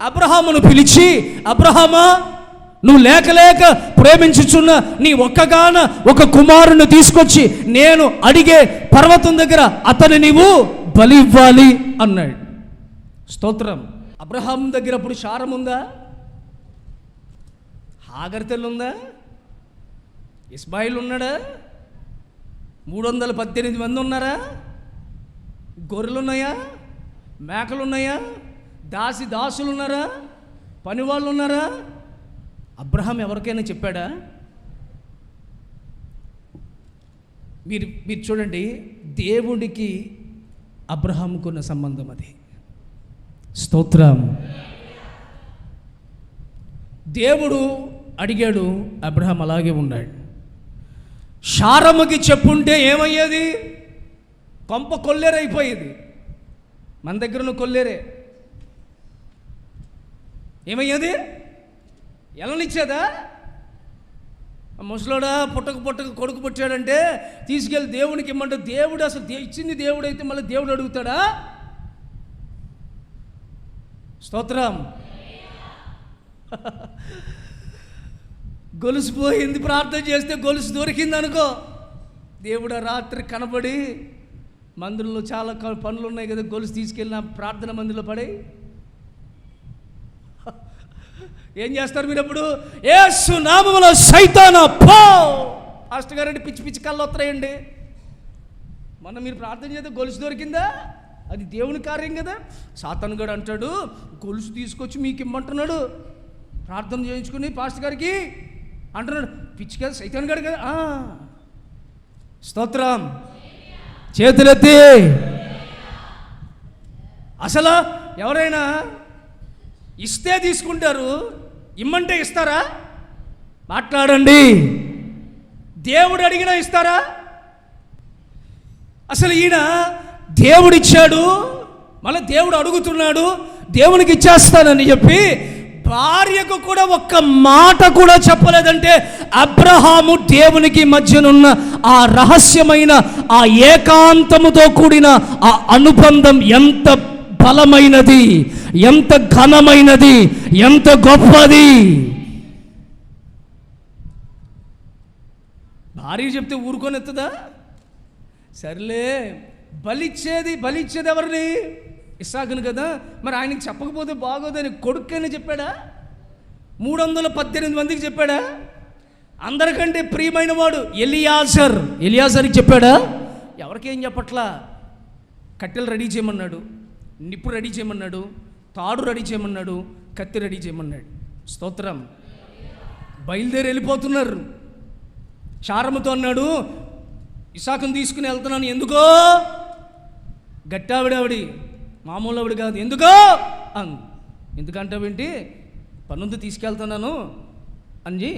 అబ్రహామును పిలిచి, అబ్రహామా, నువ్వు లేక ప్రేమించుచున్న నీ ఒక కుమారుని తీసుకొచ్చి నేను అడిగే పర్వతం దగ్గర అతని నీవు బలి ఇవ్వాలి అన్నాడు. స్తోత్రం. అబ్రహాం దగ్గర అప్పుడు శారం ఉందా? హాగర్ తెల్లు ఉందా? ఇస్మాయిల్ ఉన్నాడా? 318 మంది ఉన్నారా? గొర్రెలు ఉన్నాయా? మేకలు ఉన్నాయా? దాసులు ఉన్నారా? పనివాళ్ళు ఉన్నారా? అబ్రహాం ఎవరికైనా చెప్పాడా? మీరు చూడండి, దేవుడికి అబ్రహాముకున్న సంబంధం అది. స్తోత్రం. దేవుడు అడిగాడు, అబ్రహాం అలాగే ఉన్నాడు. శారమ్మకి చెప్పుంటే ఏమయ్యేది? కొంప కొల్లేరైపోయేది. మన దగ్గర కొల్లేరే ఏమయ్యేది? ఎలనిచ్చేదా? ముసలోడా పుట్టక కొడుకు పుట్టాడంటే తీసుకెళ్ళి దేవునికి ఇమ్మంటే దేవుడు అసలు ఇచ్చింది దేవుడు అయితే మళ్ళీ దేవుడు అడుగుతాడా? స్తోత్రం. గొలుసు పోయింది, ప్రార్థన చేస్తే గొలుసు దొరికింది అనుకో, దేవుడు రాత్రి కనబడి, మందిరంలో చాలా పనులు ఉన్నాయి కదా, గొలుసు తీసుకెళ్ళిన ప్రార్థన మందిరంలో పడి ఏం చేస్తారు మీరు? అప్పుడు యేసు నామములో సైతానా పో. పాస్టర్ గారంటే పిచ్చి కళ్ళు వస్తాయండి. మొన్న మీరు ప్రార్థన చేస్తే గొలుసు దొరికిందా? అది దేవుని కార్యం కదా. సాతాను గారు అంటాడు, గొలుసు తీసుకొచ్చి మీకు ఇమ్మంటున్నాడు, ప్రార్థన చేయించుకుని పాస్టర్ గారికి అంటున్నాడు. పిచ్చి కదా, సైతాను గారు కదా. స్తోత్రం. చేతులెత్తి. అసలు ఎవరైనా ఇస్తే తీసుకుంటారు, ఇమ్మంటే ఇస్తారా? మాట్లాడండి. దేవుడు అడిగినా ఇస్తారా? అసలు ఈయన దేవుడిచ్చాడు, మళ్ళీ దేవుడు అడుగుతున్నాడు, దేవునికి ఇచ్చేస్తానని చెప్పి భార్యకు కూడా ఒక్క మాట కూడా చెప్పలేదంటే అబ్రహాము దేవునికి మధ్యనున్న ఆ రహస్యమైన ఆ ఏకాంతముతో కూడిన ఆ అనుబంధం ఎంత బలమైనది, ఎంత ఘనమైనది, ఎంత గొప్పది. భార్య చెప్తే ఊరుకొని ఎత్తదా? సర్లే, బలిచ్చేది ఎవరిని? ఇస్సాకును కదా. మరి ఆయనకి చెప్పకపోతే బాగోదని కొడుకని చెప్పాడా? 318 మందికి చెప్పాడా? అందరికంటే ప్రియమైన వాడు ఎలియాజర్కి చెప్పాడా? ఎవరికేం చెప్పట్లా. కట్టెలు రెడీ చేయమన్నాడు, నిప్పు రెడీ చేయమన్నాడు, తాడు రెడీ చేయమన్నాడు, కత్తి రెడీ చేయమన్నాడు. స్తోత్రం. బయలుదేరి వెళ్ళిపోతున్నారు. శారముతో అన్నాడు, ఇస్సాకును తీసుకుని వెళ్తున్నాను. ఎందుకో? గట్టావిడావిడి, మామూలు ఆవిడ కాదు. ఎందుకో? ఎందుకంటావేంటి? పనుంది తీసుకెళ్తున్నాను అని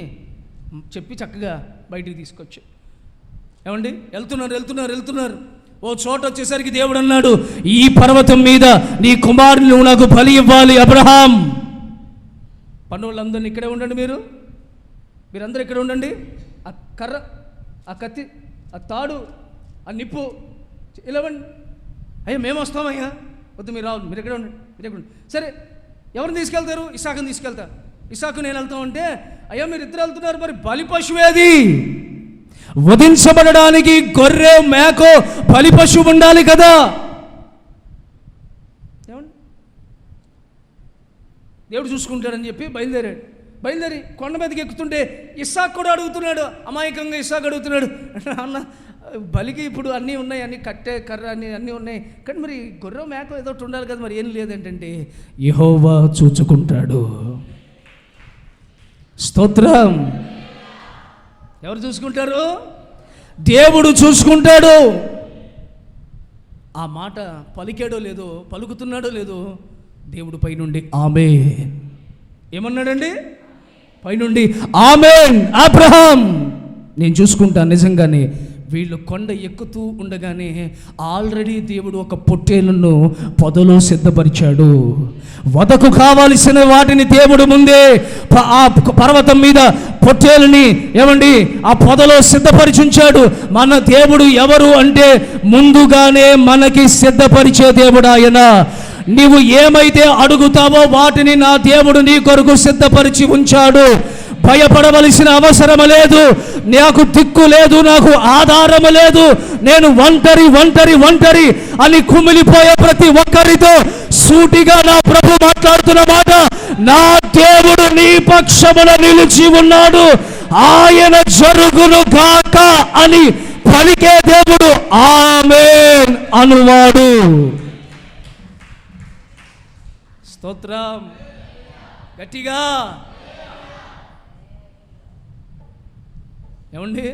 చెప్పి చక్కగా బయటికి తీసుకొచ్చి, ఏమండి వెళ్తున్నారు. ఓ చోట వచ్చేసరికి దేవుడు అన్నాడు, ఈ పర్వతం మీద నీ కుమారుని నువ్వు నాకు బలి ఇవ్వాలి అబ్రహాం. పనులందరినీ ఇక్కడే ఉండండి, మీరందరూ ఇక్కడ ఉండండి. ఆ కర్ర, ఆ కత్తి, ఆ తాడు, ఆ నిప్పు ఇలావండి. అయ్యా మేము వస్తామయ్యా. వద్దు, మీరు రావు, మీరు ఎక్కడ ఉండండి. సరే, ఎవరిని తీసుకెళ్తారు? ఇస్సాకుని తీసుకెళ్తా. ఇస్సాకు నేను వెళ్తామంటే, అయ్యా మీరు ఇద్దరు వెళ్తున్నారు, మరి బలి పశువేది? వధించబడడానికి గొర్రె మేకో బలి పశువు ఉండాలి కదా. ఏమండి, దేవుడు చూసుకుంటాడని చెప్పి బయలుదేరి కొండ మీదకి ఎక్కుతుంటే ఇస్సాకు కూడా అడుగుతున్నాడు, అమాయకంగా ఇస్సాకు అడుగుతున్నాడు, అన్న బలికి ఇప్పుడు అన్నీ ఉన్నాయి, అన్నీ కట్టే కర్ర అన్నీ ఉన్నాయి, కానీ మరి గొర్రె మేక ఏదో ఒకటి ఉండాలి కదా, మరి ఏం లేదేంటంటే యెహోవా చూచుకుంటాడు. స్తోత్రం. ఎవరు చూసుకుంటారు? దేవుడు చూసుకుంటాడు. ఆ మాట పలికాడో లేదో, పలుకుతున్నాడో లేదో, దేవుడు పైనుండి ఆమేన్ ఏమన్నాడండి? పైనుండి ఆమేన్, అబ్రహాం నేను చూసుకుంటాను. నిజంగానే వీళ్ళు కొండ ఎక్కుతూ ఉండగానే ఆల్రెడీ దేవుడు ఒక పొట్టేలును పొదలో సిద్ధపరిచాడు. వదకు కావలసిన వాటిని దేవుడు ముందే ఆ పర్వతం మీద పొట్టేలుని ఏమండి ఆ పొదలో సిద్ధపరిచుంచాడు. మన దేవుడు ఎవరు అంటే ముందుగానే మనకి సిద్ధపరిచే దేవుడు ఆయన. నీవు ఏమైతే అడుగుతావో వాటిని నా దేవుడు నీ కొరకు సిద్ధపరిచి ఉంచాడు. భయపడవలసిన అవసరం లేదు, నాకు దిక్కు లేదు, నాకు ఆధారము లేదు, నేను ఒంటరి అని కుమిలిపోయే ప్రతి ఒక్కరితో సూటిగా నా ప్రభు మాట్లాడుతున్న మాట, నా దేవుడు నీ పక్షమున నిలిచి ఉన్నాడు, ఆయన జరుగును గాక అని పలికే దేవుడు ఆమేన్ అనువాడు. స్తోత్రం. గట్టిగా ఏమండి,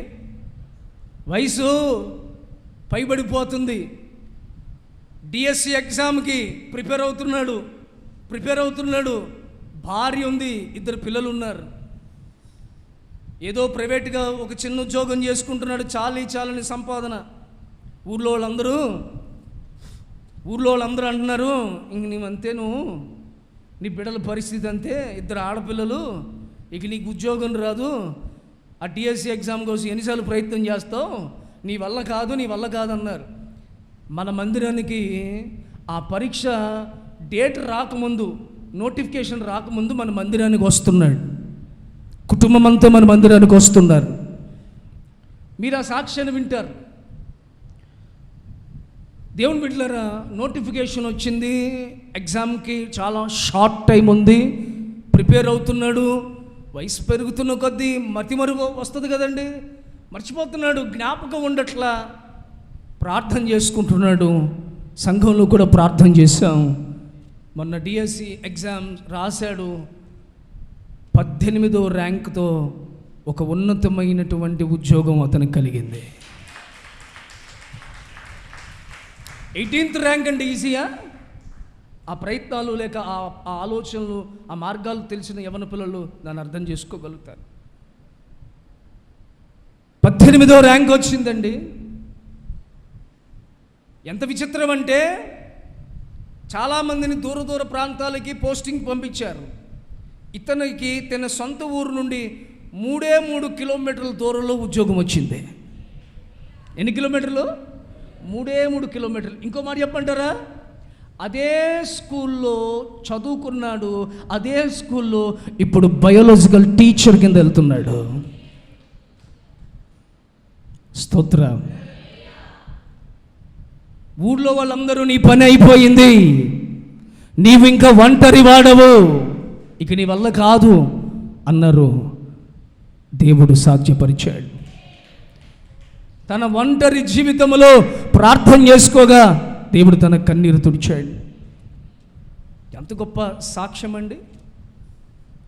వయసు పైబడిపోతుంది. డిఎస్సి ఎగ్జామ్కి ప్రిపేర్ అవుతున్నాడు. భార్య ఉంది, 2 పిల్లలు ఉన్నారు. ఏదో ప్రైవేట్గా ఒక చిన్న ఉద్యోగం చేసుకుంటున్నాడు, చాలని సంపాదన. ఊళ్ళో వాళ్ళందరూ అంటున్నారు, ఇంక నీవంతేను, నీ బిడ్డల పరిస్థితి అంతే, 2 ఆడపిల్లలు, ఇక నీకు ఉద్యోగం రాదు, ఆ డిఎస్సి ఎగ్జామ్ కోసం ఎన్నిసార్లు ప్రయత్నం చేస్తావు, నీ వల్ల కాదు అన్నారు. మన మందిరానికి ఆ పరీక్ష డేట్ రాకముందు, నోటిఫికేషన్ రాకముందు మన మందిరానికి వస్తున్నాడు. కుటుంబం అంతా మన మందిరానికి వస్తున్నారు. మీరు ఆ సాక్ష్యాన్ని వింటారు. దేవుని బిడ్డలారా, నోటిఫికేషన్ వచ్చింది, ఎగ్జామ్కి చాలా షార్ట్ టైం ఉంది, ప్రిపేర్ అవుతున్నాడు. వయసు పెరుగుతున్న కొద్దీ మతిమరుగు వస్తుంది కదండి, మర్చిపోతున్నాడు, జ్ఞాపకం ఉండట్లా. ప్రార్థన చేసుకుంటున్నాడు. సంఘంలో కూడా ప్రార్థన చేశాం. మొన్న డిఎస్సి ఎగ్జామ్ రాశాడు. 18వ ర్యాంకుతో ఒక ఉన్నతమైనటువంటి ఉద్యోగం అతనికి కలిగింది. 18th ర్యాంక్ అంటే ఈజీయా? ఆ ప్రయత్నాలు లేక ఆ ఆలోచనలు, ఆ మార్గాలు తెలిసిన యవన పిల్లలు దాన్ని అర్థం చేసుకోగలుగుతారు. 18వ ర్యాంక్ వచ్చిందండి. ఎంత విచిత్రం అంటే, చాలామందిని దూర ప్రాంతాలకి పోస్టింగ్ పంపించారు. ఇతనికి తన సొంత ఊరు నుండి 3 కిలోమీటర్ల దూరంలో ఉద్యోగం వచ్చింది. ఎన్ని కిలోమీటర్లు? 3 కిలోమీటర్లు. ఇంకో మాట చెప్పంటారా? అదే స్కూల్లో చదువుకున్నాడు, అదే స్కూల్లో ఇప్పుడు బయాలజికల్ టీచర్ కింద వెళ్తున్నాడు. స్తోత్రం. ఊళ్ళో వాళ్ళందరూ నీ పని అయిపోయింది, నీవు ఇంకా ఒంటరి వాడవు, ఇక నీ వల్ల కాదు అన్నారు. దేవుడు సాధ్యపరిచాడు. తన ఒంటరి జీవితంలో ప్రార్థన చేసుకోగా దేవుడు తన కన్నీరు తుడిచాడు. ఎంత గొప్ప సాక్ష్యం అండి.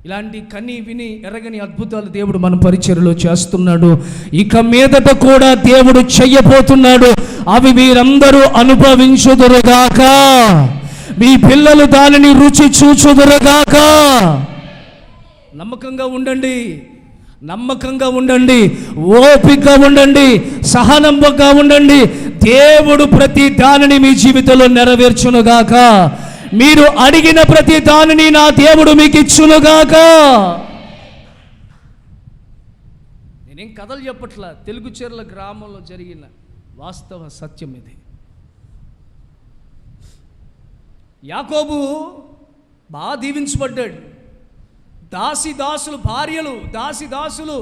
ఇలాంటి కని విని ఎరగని అద్భుతాలు దేవుడు మన పరిచర్యలో చేస్తున్నాడు. ఇక మీదట కూడా దేవుడు చెయ్యబోతున్నాడు. అవి మీరందరూ అనుభవించుదురుగాక, మీ పిల్లలు దానిని రుచి చూచుదురుగాక. నమ్మకంగా ఉండండి, ఓపిక ఉండండి, సహనంగా ఉండండి. దేవుడు ప్రతి దానిని మీ జీవితంలో నెరవేర్చునుగాక. మీరు అడిగిన ప్రతి దానిని నా దేవుడు మీకు ఇచ్చునుగాక. నేనేం కథలు చెప్పట్లా, తెలుగుచెర్ల గ్రామంలో జరిగిన వాస్తవ సత్యం ఇది. యాకోబు బాగా దీవించబడ్డాడు. దాసులు భార్యలు, దాసులు,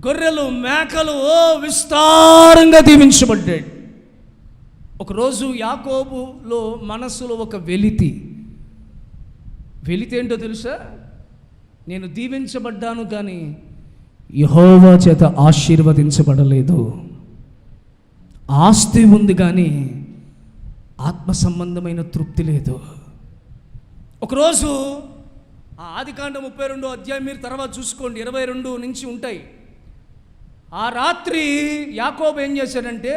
గొర్రెలు, మేకలు విస్తారంగా దీవించబడ్డాడు. ఒకరోజు యాకోబులో మనస్సులో ఒక వెలితి ఏంటో తెలుసా? నేను దీవించబడ్డాను కానీ యెహోవా చేత ఆశీర్వదించబడలేదు. ఆస్తి ఉంది కానీ ఆత్మ సంబంధమైన తృప్తి లేదు. ఒకరోజు ఆదికాండం 32 అధ్యాయం మీరు తర్వాత చూసుకోండి, 22 నుంచి ఉంటాయి. ఆ రాత్రి యాకోబు ఏం చేశాడంటే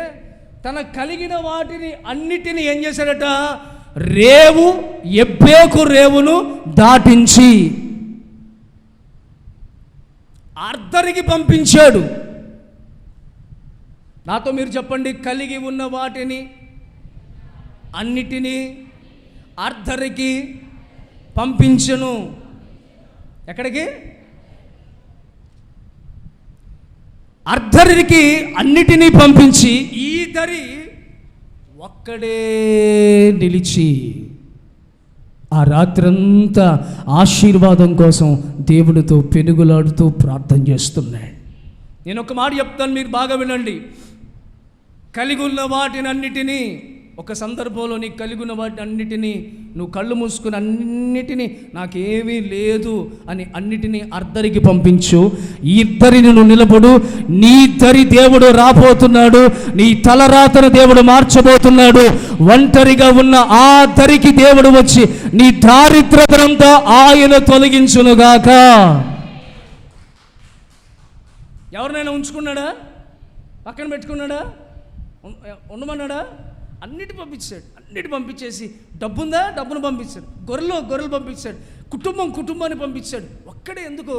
తన కలిగిన వాటిని అన్నిటినీ ఏం చేశాడట, ఎబ్బేకు రేవును దాటించి అర్ధరికి పంపించాడు. నాతో మీరు చెప్పండి, కలిగి ఉన్న వాటిని అన్నిటినీ అర్ధరికి పంపించను. ఎక్కడికి? అర్ధరికి అన్నిటినీ పంపించి ఈదరి ఒక్కడే నిలిచి ఆ రాత్రంతా ఆశీర్వాదం కోసం దేవునితో పెనుగులాడుతూ ప్రార్థన చేస్తున్నాడు. నేను ఒక మాట చెప్తాను, మీరు బాగా వినండి. కలిగి ఉన్న వాటిని అన్నిటినీ, ఒక సందర్భంలో నీకు కలిగి ఉన్న వాటిని అన్నిటినీ నువ్వు కళ్ళు మూసుకుని అన్నిటినీ నాకేమీ లేదు అని అన్నిటినీ అర్ధరికి పంపించు. ఈ ఇద్దరిని నువ్వు నిలబడు. నీ ఇద్దరి దేవుడు రాబోతున్నాడు. నీ తలరాతను దేవుడు మార్చబోతున్నాడు. ఒంటరిగా ఉన్న ఆ దరికి దేవుడు వచ్చి నీ దారిద్రతనంతా ఆయన తొలగించునుగాక. ఎవరినైనా ఉంచుకున్నాడా? పక్కన పెట్టుకున్నాడా? ఉండమన్నాడా? అన్నిటి పంపించేసి డబ్బుందా, డబ్బును పంపించాడు. గొర్రెలు పంపించాడు. కుటుంబాన్ని పంపించాడు. ఒక్కడే ఎందుకో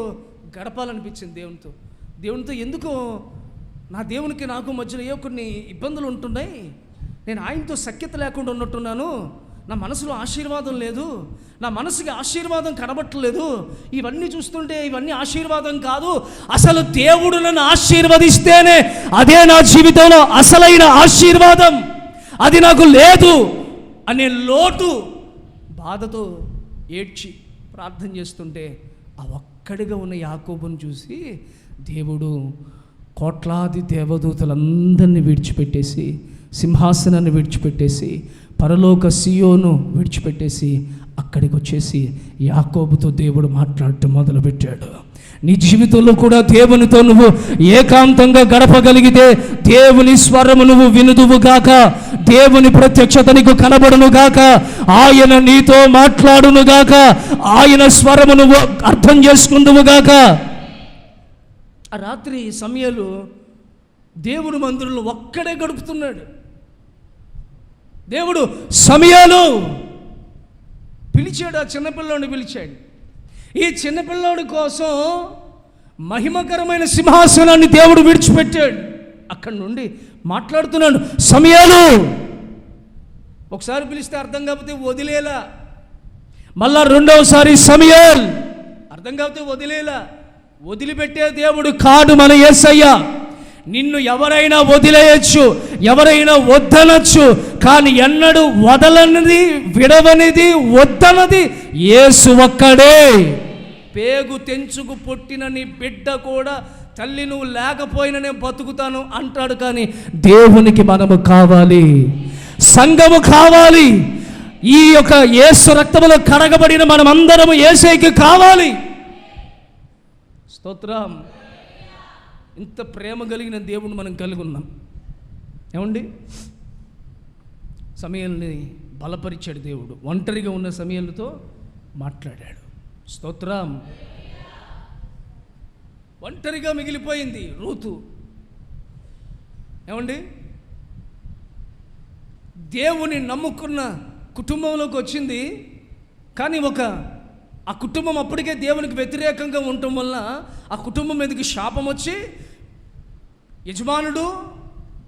గడపాలనిపించింది దేవునితో. ఎందుకో నా దేవునికి నాకు మధ్యలో కొన్ని ఇబ్బందులు ఉంటున్నాయి. నేను ఆయనతో సఖ్యత లేకుండా ఉన్నట్టున్నాను. నా మనసులో ఆశీర్వాదం లేదు. నా మనసుకి ఆశీర్వాదం కనబట్టలేదు. ఇవన్నీ చూస్తుంటే ఇవన్నీ ఆశీర్వాదం కాదు. అసలు దేవుడు నన్ను ఆశీర్వదిస్తేనే అదే నా జీవితంలో అసలైన ఆశీర్వాదం. అది నాకు లేదు అనే లోటు, బాధతో ఏడ్చి ప్రార్థన చేస్తుంటే ఆ ఒక్కడిగా ఉన్న యాకోబును చూసి దేవుడు కోట్లాది దేవదూతలందరినీ విడిచిపెట్టేసి, సింహాసనాన్ని విడిచిపెట్టేసి, పరలోక సియోను విడిచిపెట్టేసి అక్కడికి వచ్చేసి యాకోబుతో దేవుడు మాట్లాడటం మొదలుపెట్టాడు. నీ జీవితంలో కూడా దేవునితో నువ్వు ఏకాంతంగా గడపగలిగితే దేవుని స్వరము నువ్వు వినుదువు గాక, దేవుని ప్రత్యక్షత నీకు కనబడును గాక, ఆయన నీతో మాట్లాడును గాక, ఆయన స్వరము నువ్వు అర్థం చేసుకుందువు గాక. ఆ రాత్రి సమయాలు దేవుని మందిరంలో ఒక్కడే గడుపుతున్నాడు. దేవుడు సమయాలు పిలిచాడు. ఆ చిన్నపిల్లోడిని పిలిచాడు. ఈ చిన్నపిల్లోడి కోసం మహిమకరమైన సింహాసనాన్ని దేవుడు విడిచిపెట్టాడు. అక్కడి నుండి మాట్లాడుతున్నాడు. సమయాలు ఒకసారి పిలిస్తే అర్థం కాకపోతే వదిలేలా, మళ్ళా రెండవసారి సమయాల్ అర్థం కాకపోతే వదిలేలా. వదిలిపెట్టే దేవుడు కాదు మన యేసయ్య. నిన్ను ఎవరైనా వదిలేయచ్చు, ఎవరైనా వద్దనొచ్చు, కానీ ఎన్నడూ వదలనిది, విడవనిది, వద్దనది యేసు ఒక్కడే. పేగు తెంచుకు పుట్టిన నీ బిడ్డ కూడా తల్లి నువ్వు లేకపోయినా నేను బతుకుతాను అంటాడు. కానీ దేవునికి మనము కావాలి, సంఘము కావాలి. ఈ యొక్క యేసు రక్తములో కడగబడిన మనమందరము యేసుకి కావాలి. స్తోత్రం. ఇంత ప్రేమ కలిగిన దేవుని మనం కలిగి ఉన్నాం. ఏమండి? సమయాల్ని బలపరిచాడు దేవుడు. ఒంటరిగా ఉన్న సమయాలతో మాట్లాడాడు. స్తోత్రం. ఒంటరిగా మిగిలిపోయింది రూతు. ఏమండి? దేవుని నమ్ముకున్న కుటుంబంలోకి వచ్చింది. కానీ ఆ కుటుంబం అప్పటికే దేవునికి వ్యతిరేకంగా ఉండటం వల్ల ఆ కుటుంబం మీదకి శాపం వచ్చి యజమానుడు,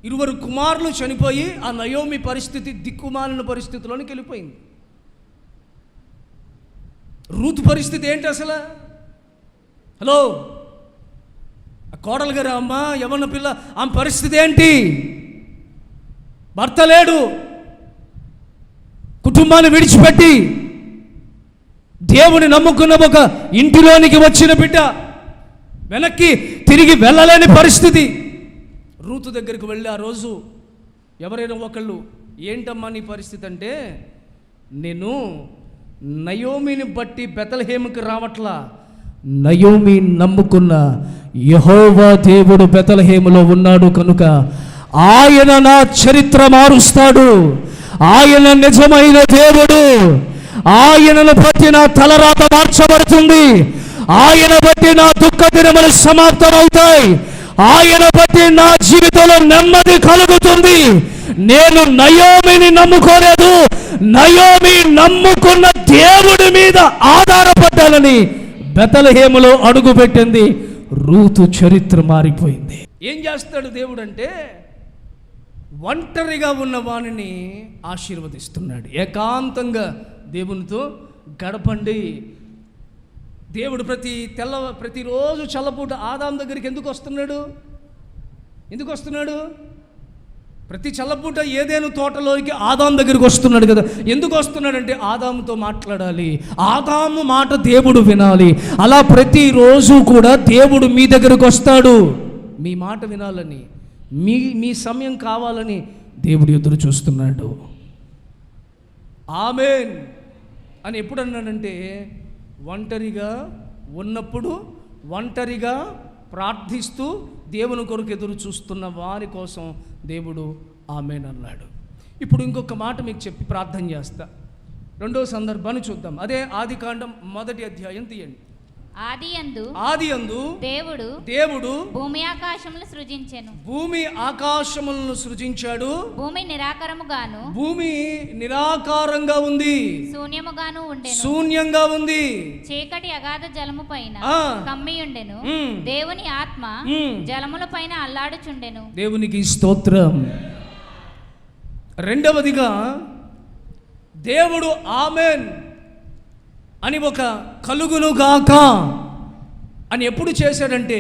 20 కుమారులు చనిపోయి ఆ నయోమి పరిస్థితి దిక్కుమాలిన పరిస్థితిలోనికి వెళ్ళిపోయింది. రూతు పరిస్థితి ఏంటి అసలు? హలో, ఆ కోడలు గారు, అమ్మ యవ్వన పిల్ల, ఆమె పరిస్థితి ఏంటి? భర్త లేడు, కుటుంబాన్ని విడిచిపెట్టి దేవుని నమ్ముకున్న ఒక ఇంటిలోనికి వచ్చిన బిడ్డ వెనక్కి తిరిగి వెళ్ళలేని పరిస్థితి. రూతు దగ్గరికి వెళ్ళి ఆ రోజు ఎవరైనా ఒకళ్ళు, ఏంటమ్మా నీ పరిస్థితి అంటే, నేను నయోమిని బట్టి బెతలహేముకి రావట్లా, నయోమి నమ్ముకున్న యెహోవా దేవుడు బెతలహేములో ఉన్నాడు కనుక ఆయన నా చరిత్ర మారుస్తాడు, ఆయన నిజమైన దేవుడు, ఆయనను బట్టి నా తలరాత మార్చబడుతుంది, ఆయన బట్టి నా దుఃఖ దినములు సమాప్తమవుతాయి, ఆయన బట్టి నా జీవితంలో నెమ్మది కలుగుతుంది. నేను నయోమిని నమ్ముకోలేదు, నయోమి నమ్ముకున్న దేవుడి మీద ఆధారపడ్డాలని బెతలహేములో అడుగుపెట్టింది. రూతు చరిత్ర మారిపోయింది. ఏం చేస్తాడు దేవుడు అంటే, ఒంటరిగా ఉన్న వాణిని ఆశీర్వదిస్తున్నాడు. ఏకాంతంగా దేవునితో గడపండి. దేవుడు ప్రతిరోజు చల్లపూట ఆదాం దగ్గరికి ఎందుకు వస్తున్నాడు? ప్రతి చల్లపూట ఏదేను తోటలోకి ఆదాం దగ్గరికి వస్తున్నాడు కదా. ఎందుకు వస్తున్నాడంటే ఆదాముతో మాట్లాడాలి, ఆదాము మాట దేవుడు వినాలి. అలా ప్రతిరోజు కూడా దేవుడు మీ దగ్గరకు వస్తాడు, మీ మాట వినాలని, మీ సమయం కావాలని దేవుడు ఎదురు చూస్తున్నాడు. ఆమేన్ అని ఎప్పుడు అన్నాడంటే, ఒంటరిగా ఉన్నప్పుడు, ఒంటరిగా ప్రార్థిస్తూ దేవుని కొరకు ఎదురు చూస్తున్న వారి కోసం దేవుడు ఆమేన్ అన్నాడు. ఇప్పుడు ఇంకొక మాట మీకు చెప్పి ప్రార్థన చేస్తా. రెండో సందర్భాన్ని చూద్దాం. అదే ఆదికాండం 1వ అధ్యాయం తీయండి. ఆదియందు దేవుడు భూమి ఆకాశములను సృజించెను. భూమి ఆకాశములను సృజించాడు. భూమి నిరాకారంగా ఉంది, శూన్యంగా ఉంది. చీకటి అగాధ జలము పైన కమ్మి ఉండెను. దేవుని ఆత్మ జలముల పైన అల్లాడుచుండెను. దేవునికి స్తోత్రం. రెండవదిగా దేవుడు ఆమేన్ అని ఒక కలుగును గాక అని ఎప్పుడు చేశాడంటే,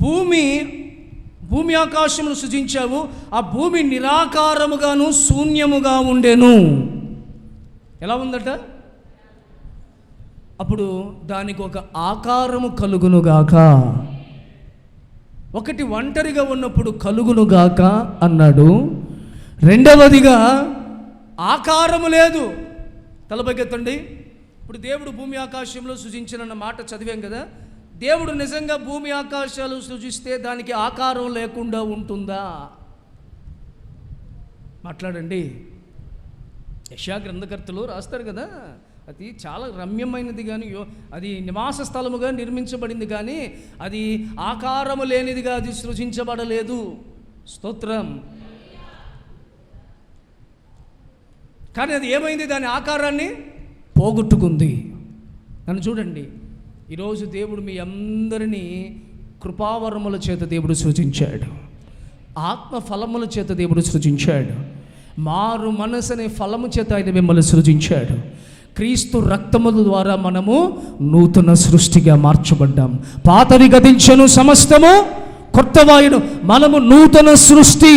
భూమి ఆకాశమును సృజించావు, ఆ భూమి నిరాకారముగాను శూన్యముగా ఉండెను. ఎలా ఉందట? అప్పుడు దానికి ఒక ఆకారము కలుగునుగాక. ఒకటి ఒంటరిగా ఉన్నప్పుడు కలుగునుగాక అన్నాడు. రెండవదిగా ఆకారము లేదు. తలపైకెత్తండి. ఇప్పుడు దేవుడు భూమి ఆకాశంలో సృజించిన మాట చదివాం కదా. దేవుడు నిజంగా భూమి ఆకాశాలు సృజిస్తే దానికి ఆకారం లేకుండా ఉంటుందా? మాట్లాడండి. యెషయా గ్రంథకర్తలు రాస్తారు కదా, అది చాలా రమ్యమైనది కానీ, అది నివాస స్థలముగా నిర్మించబడింది కానీ అది ఆకారము లేనిదిగా అది సృజించబడలేదు. స్తోత్రం. కానీ అది ఏమైంది? దాని ఆకారాన్ని పోగొట్టుకుంది. నన్ను చూడండి, ఈరోజు దేవుడు మీ అందరినీ కృపావరముల చేత దేవుడు సృజించాడు, ఆత్మ ఫలముల చేత దేవుడు సృజించాడు, మారు మనసు అనే ఫలము చేత ఆయన మిమ్మల్ని సృజించాడు. క్రీస్తు రక్తముల ద్వారా మనము నూతన సృష్టిగా మార్చబడ్డాం. పాతవి గతించెను, సమస్తము కొత్తవాయును. మనము నూతన సృష్టి.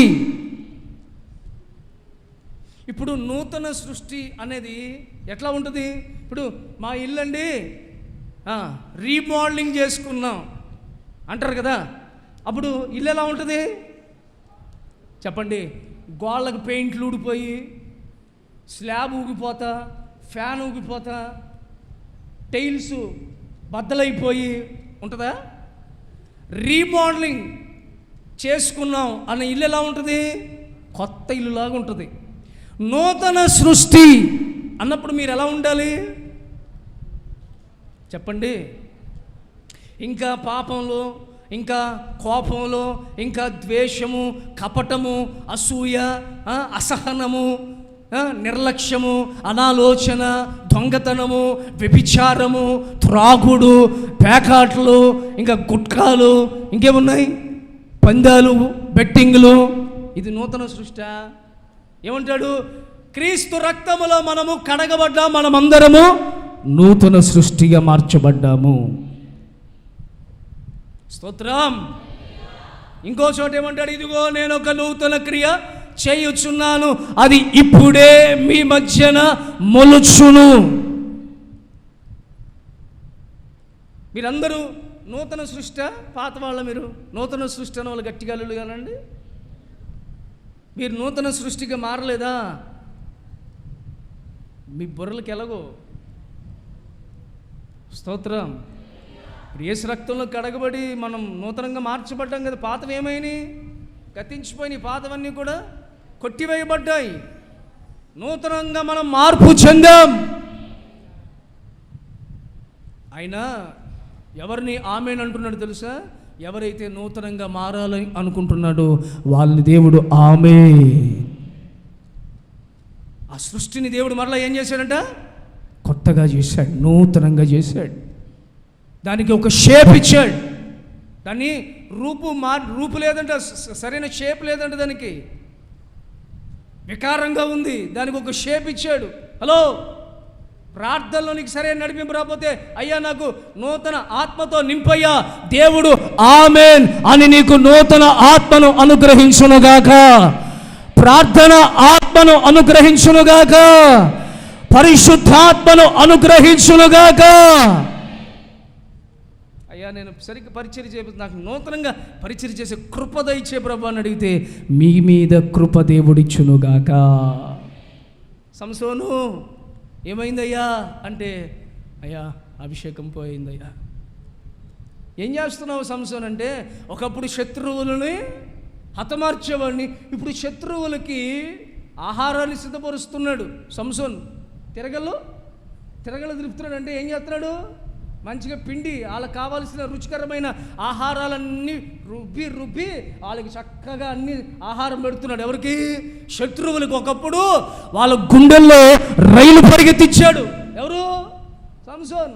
ఇప్పుడు నూతన సృష్టి అనేది ఎట్లా ఉంటుంది? ఇప్పుడు మా ఇల్లు అండి రీమోడలింగ్ చేసుకున్నాం అంటారు కదా. అప్పుడు ఇల్లు ఎలా ఉంటుంది చెప్పండి? గోళ్ళకు పెయింట్లు ఊడిపోయి, స్లాబ్ ఊగిపోతా, ఫ్యాన్ ఊగిపోతా, టైల్స్ బద్దలైపోయి ఉంటుందా? రీమోడలింగ్ చేసుకున్నాం అన్న ఇల్లు ఎలా ఉంటుంది? కొత్త ఇల్లులాగా ఉంటుంది. నూతన సృష్టి అన్నప్పుడు మీరు ఎలా ఉండాలి చెప్పండి? ఇంకా పాపంలో, ఇంకా కోపంలో, ఇంకా ద్వేషము, కపటము, అసూయ, అసహనము, నిర్లక్ష్యము, అనాలోచన, దొంగతనము, వ్యభిచారము, త్రాగుడు, పేకాట్లు, ఇంకా గుట్కాలు, ఇంకేమున్నాయి, పందాలు, బెట్టింగ్లు. ఇది నూతన సృష్టి. ఏమంటాడు? క్రీస్తు రక్తములో మనము కడగబడ్డాము, మనమందరము నూతన సృష్టిగా మార్చబడ్డాము. స్తోత్రం. ఇంకో చోట ఏమంటాడు? ఇదిగో నేను ఒక నూతన క్రియ చేయుచున్నాను, అది ఇప్పుడే మీ మధ్యన మొలుచును. మీరందరూ నూతన సృష్టి, పాత వాళ్ళ మీరు నూతన సృష్టి అనే వాళ్ళు గట్టిగా కానండి. మీరు నూతన సృష్టిగా మారలేదా? మీ బుర్రలకి ఎలాగో స్తోత్రం. యేసు రక్తంలో కడగబడి మనం నూతనంగా మార్చబడ్డాం కదా. పాతవి ఏమైనాయి? గతించిపోయినాయి. పాతవన్నీ కూడా కొట్టివేయబడ్డాయి. నూతనంగా మనం మార్పు చెందాం. అయినా ఎవరిని ఆమేన్ అంటున్నాడు తెలుసా? ఎవరైతే నూతనంగా మారాలని అనుకుంటున్నాడో వాళ్ళని దేవుడు ఆమేన్. ఆ సృష్టిని దేవుడు మరలా ఏం చేశాడంట? కొత్తగా చేశాడు, నూతనంగా చేశాడు. దానికి ఒక షేప్ ఇచ్చాడు. దాన్ని రూపు లేదంట, సరైన షేప్ లేదంట, దానికి వికారంగా ఉంది. దానికి ఒక షేప్ ఇచ్చాడు. హలో, ప్రార్థనలో నీకు సరైన నడిపింపు రాకపోతే, అయ్యా నాకు నూతన ఆత్మతో నింపయ్యా, దేవుడు ఆమేన్ అని నీకు నూతన ఆత్మను అనుగ్రహించునుగాక, ప్రార్థన ఆత్మను అనుగ్రహించునుగాక, పరిశుద్ధాత్మను అనుగ్రహించునుగాక. అయ్యా నేను సరిగ్గా పరిచర్య చేయబోతు, నాకు నూతనంగా పరిచర్య చేసే కృప దయచే ప్రభు అని అడిగితే మీ మీద కృప దేవుడిచ్చునుగాక. సంసోను ఏమైందయ్యా అంటే, అయ్యా అభిషేకం పోయిందయ్యా. ఏం చేస్తున్నావు సంసోన్ అంటే, ఒకప్పుడు శత్రువులని హతమార్చేవాడిని, ఇప్పుడు శత్రువులకి ఆహారాన్ని సిద్ధపరుస్తున్నాడు సంసోన్. తిరగలు తిరుగుతున్నాడు అంటే ఏం చేస్తున్నాడు? మంచిగా పిండి వాళ్ళకి కావాల్సిన రుచికరమైన ఆహారాలన్నీ రుబ్బి వాళ్ళకి చక్కగా అన్ని ఆహారం పెడుతున్నాడు. ఎవరికి? శత్రువులకు. ఒకప్పుడు వాళ్ళ గుండెల్లో రైలు పరిగెత్తిచ్చాడు ఎవరు? సంసోన్.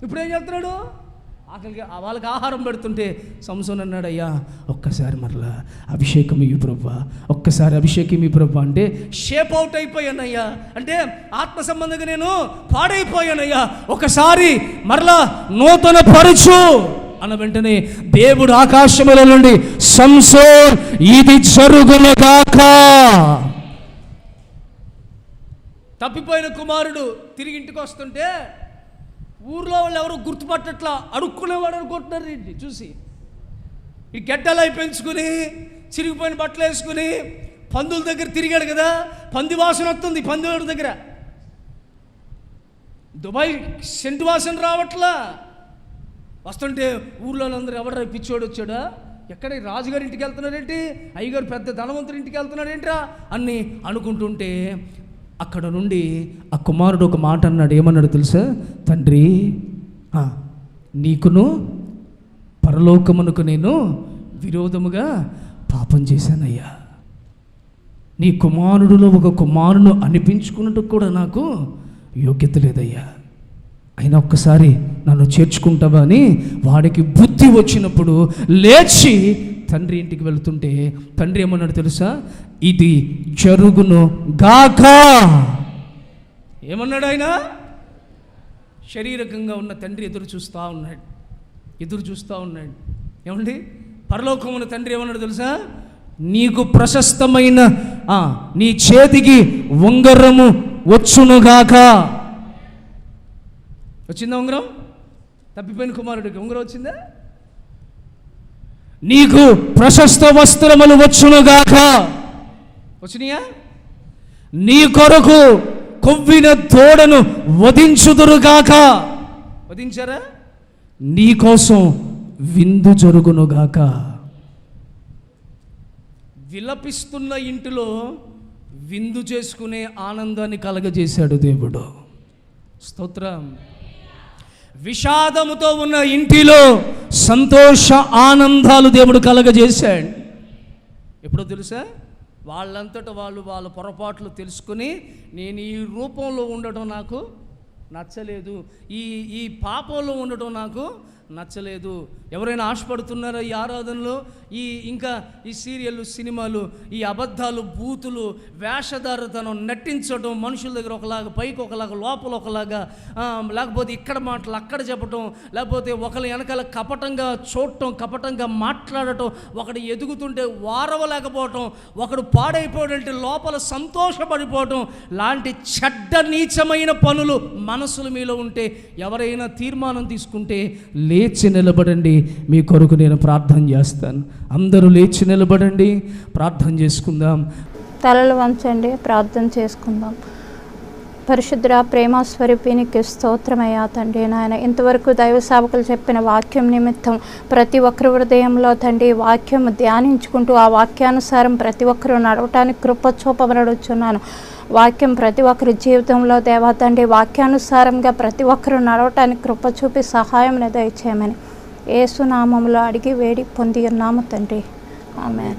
ఇప్పుడు ఏం చేస్తున్నాడు? ఆకలికి వాళ్ళకి ఆహారం పెడుతుంటే సంసోన్ అన్నాడు, అయ్యా ఒక్కసారి మరలా అభిషేకం ఇవి ప్రభా, ఒక్కసారి అభిషేకం ఇవి ప్రభా అంటే షేప్ అవుట్ అయిపోయానయ్యా, అంటే ఆత్మ సంబంధంగా నేను పాడైపోయానయ్యా, ఒకసారి మరలా నూతన పరచు అన్న వెంటనే దేవుడు ఆకాశముల నుండి సంసోన్ ఇది జరుగునుగాక. తప్పిపోయిన కుమారుడు తిరిగి ఇంటికి వస్తుంటే ఊర్లో వాళ్ళు ఎవరు గుర్తుపట్టట్లా, అడుక్కునేవాడు అనుకుంటున్నారు. ఇంటి చూసి ఈ గెడ్డలు అయి పెంచుకుని చిరిగిపోయిన బట్టలు వేసుకుని పందుల దగ్గర తిరిగాడు కదా, పంది వాసన వస్తుంది పందుల దగ్గర. దుబాయ్ సెంటు వాసన రావట్లా. వస్తుంటే ఊర్లో అందరూ ఎవడ పిచ్చోడు వచ్చాడా, ఎక్కడ రాజుగారి ఇంటికి వెళ్తున్నాడేంటి, అయ్యగారు పెద్ద ధనవంతుడి ఇంటికి వెళ్తున్నాడేంట్రా అని అనుకుంటుంటే అక్కడ నుండి ఆ కుమారుడు ఒక మాట అన్నాడు. ఏమన్నాడు తెలుసా? తండ్రి, నీకును పరలోకమునకు నేను విరోధముగా పాపం చేశానయ్యా. నీ కుమారుడులో ఒక కుమారును అనిపించుకున్నట్టు కూడా నాకు యోగ్యత లేదయ్యా. అయినా ఒక్కసారి నన్ను చేర్చుకుంటావా అని వాడికి బుద్ధి వచ్చినప్పుడు లేచి తండ్రి ఇంటికి వెళ్తుంటే తండ్రి ఏమన్నాడు తెలుసా? ఇది జరుగును గాక. ఏమన్నాడు ఆయన? శరీరకంగా ఉన్న తండ్రి ఎదురు చూస్తూ ఉన్నాడు. ఏమండి, పరలోకమున తండ్రి ఏమన్నాడు తెలుసా? నీకు ప్రశస్తమైన నీ చేతికి ఉంగరము వచ్చునుగాక. వచ్చిందా ఉంగరం? తప్పిపోయిన కుమారుడికి ఉంగరం వచ్చిందా? నీకు ప్రశస్త వస్త్రములు వచ్చునుగాక. వచ్చినాయా? నీ కొరకు కొవ్విన తోడను వధించుదురుగాక. వధించారా? నీ కోసం విందు జరుగునుగాక. విలపిస్తున్న ఇంటిలో విందు చేసుకునే ఆనందాన్ని కలగజేశాడు దేవుడు. స్తోత్రం. విషాదముతో ఉన్న ఇంటిలో సంతోష ఆనందాలు దేవుడు కలగజేశాడు. ఎప్పుడో తెలుసా? వాళ్ళంతట వాళ్ళ పొరపాట్లు తెలుసుకుని, నేను ఈ రూపంలో ఉండటం నాకు నచ్చలేదు, ఈ పాపంలో ఉండటం నాకు నచ్చలేదు. ఎవరైనా ఆశపడుతున్నారా ఈ ఆరాధనలో? ఇంకా ఈ సీరియళ్ళు, సినిమాలు, ఈ అబద్ధాలు, బూతులు, వేషధారతనం, నటించడం, మనుషుల దగ్గర ఒకలాగా, పైకి ఒకలాగా, లోపల ఒకలాగా, లేకపోతే ఇక్కడ మాటలు అక్కడ చెప్పటం, లేకపోతే ఒకరి వెనకాల కపటంగా చూడటం, కపటంగా మాట్లాడటం, ఒకడు ఎదుగుతుంటే వారవలేకపోవటం, ఒకడు పాడైపోవడంటే లోపల సంతోషపడిపోవటం లాంటి చెడ్డ నీచమైన పనులు మనసులు మీలో ఉంటే ఎవరైనా తీర్మానం తీసుకుంటే లేచి నిలబడండి, మీ కొరకు నేను ప్రార్థన చేస్తాను. అందరూ లేచి నిలబడండి, ప్రార్థన చేసుకుందాం. తలలు వంచండి, ప్రార్థన చేసుకుందాం. పరిశుద్ధ ప్రేమ స్వరూపినికి స్తోత్రమయ్యా తండ్రి. నాయన ఇంతవరకు దైవ సేవకులు చెప్పిన వాక్యం నిమిత్తం ప్రతి ఒక్కరి హృదయంలో తండ్రి వాక్యం ధ్యానించుకుంటూ ఆ వాక్యానుసారం ప్రతి ఒక్కరూ నడవటానికి కృప చూపబడుచున్నాను. వాక్యం ప్రతి ఒక్కరి జీవితంలో దేవా తండ్రి వాక్యానుసారంగా ప్రతి ఒక్కరూ నడవటానికి కృప చూపి సహాయం దయచేయమని యేసు నామములో అడిగి వేడి పొంది ఉన్నాము తండ్రి. ఆమేన్.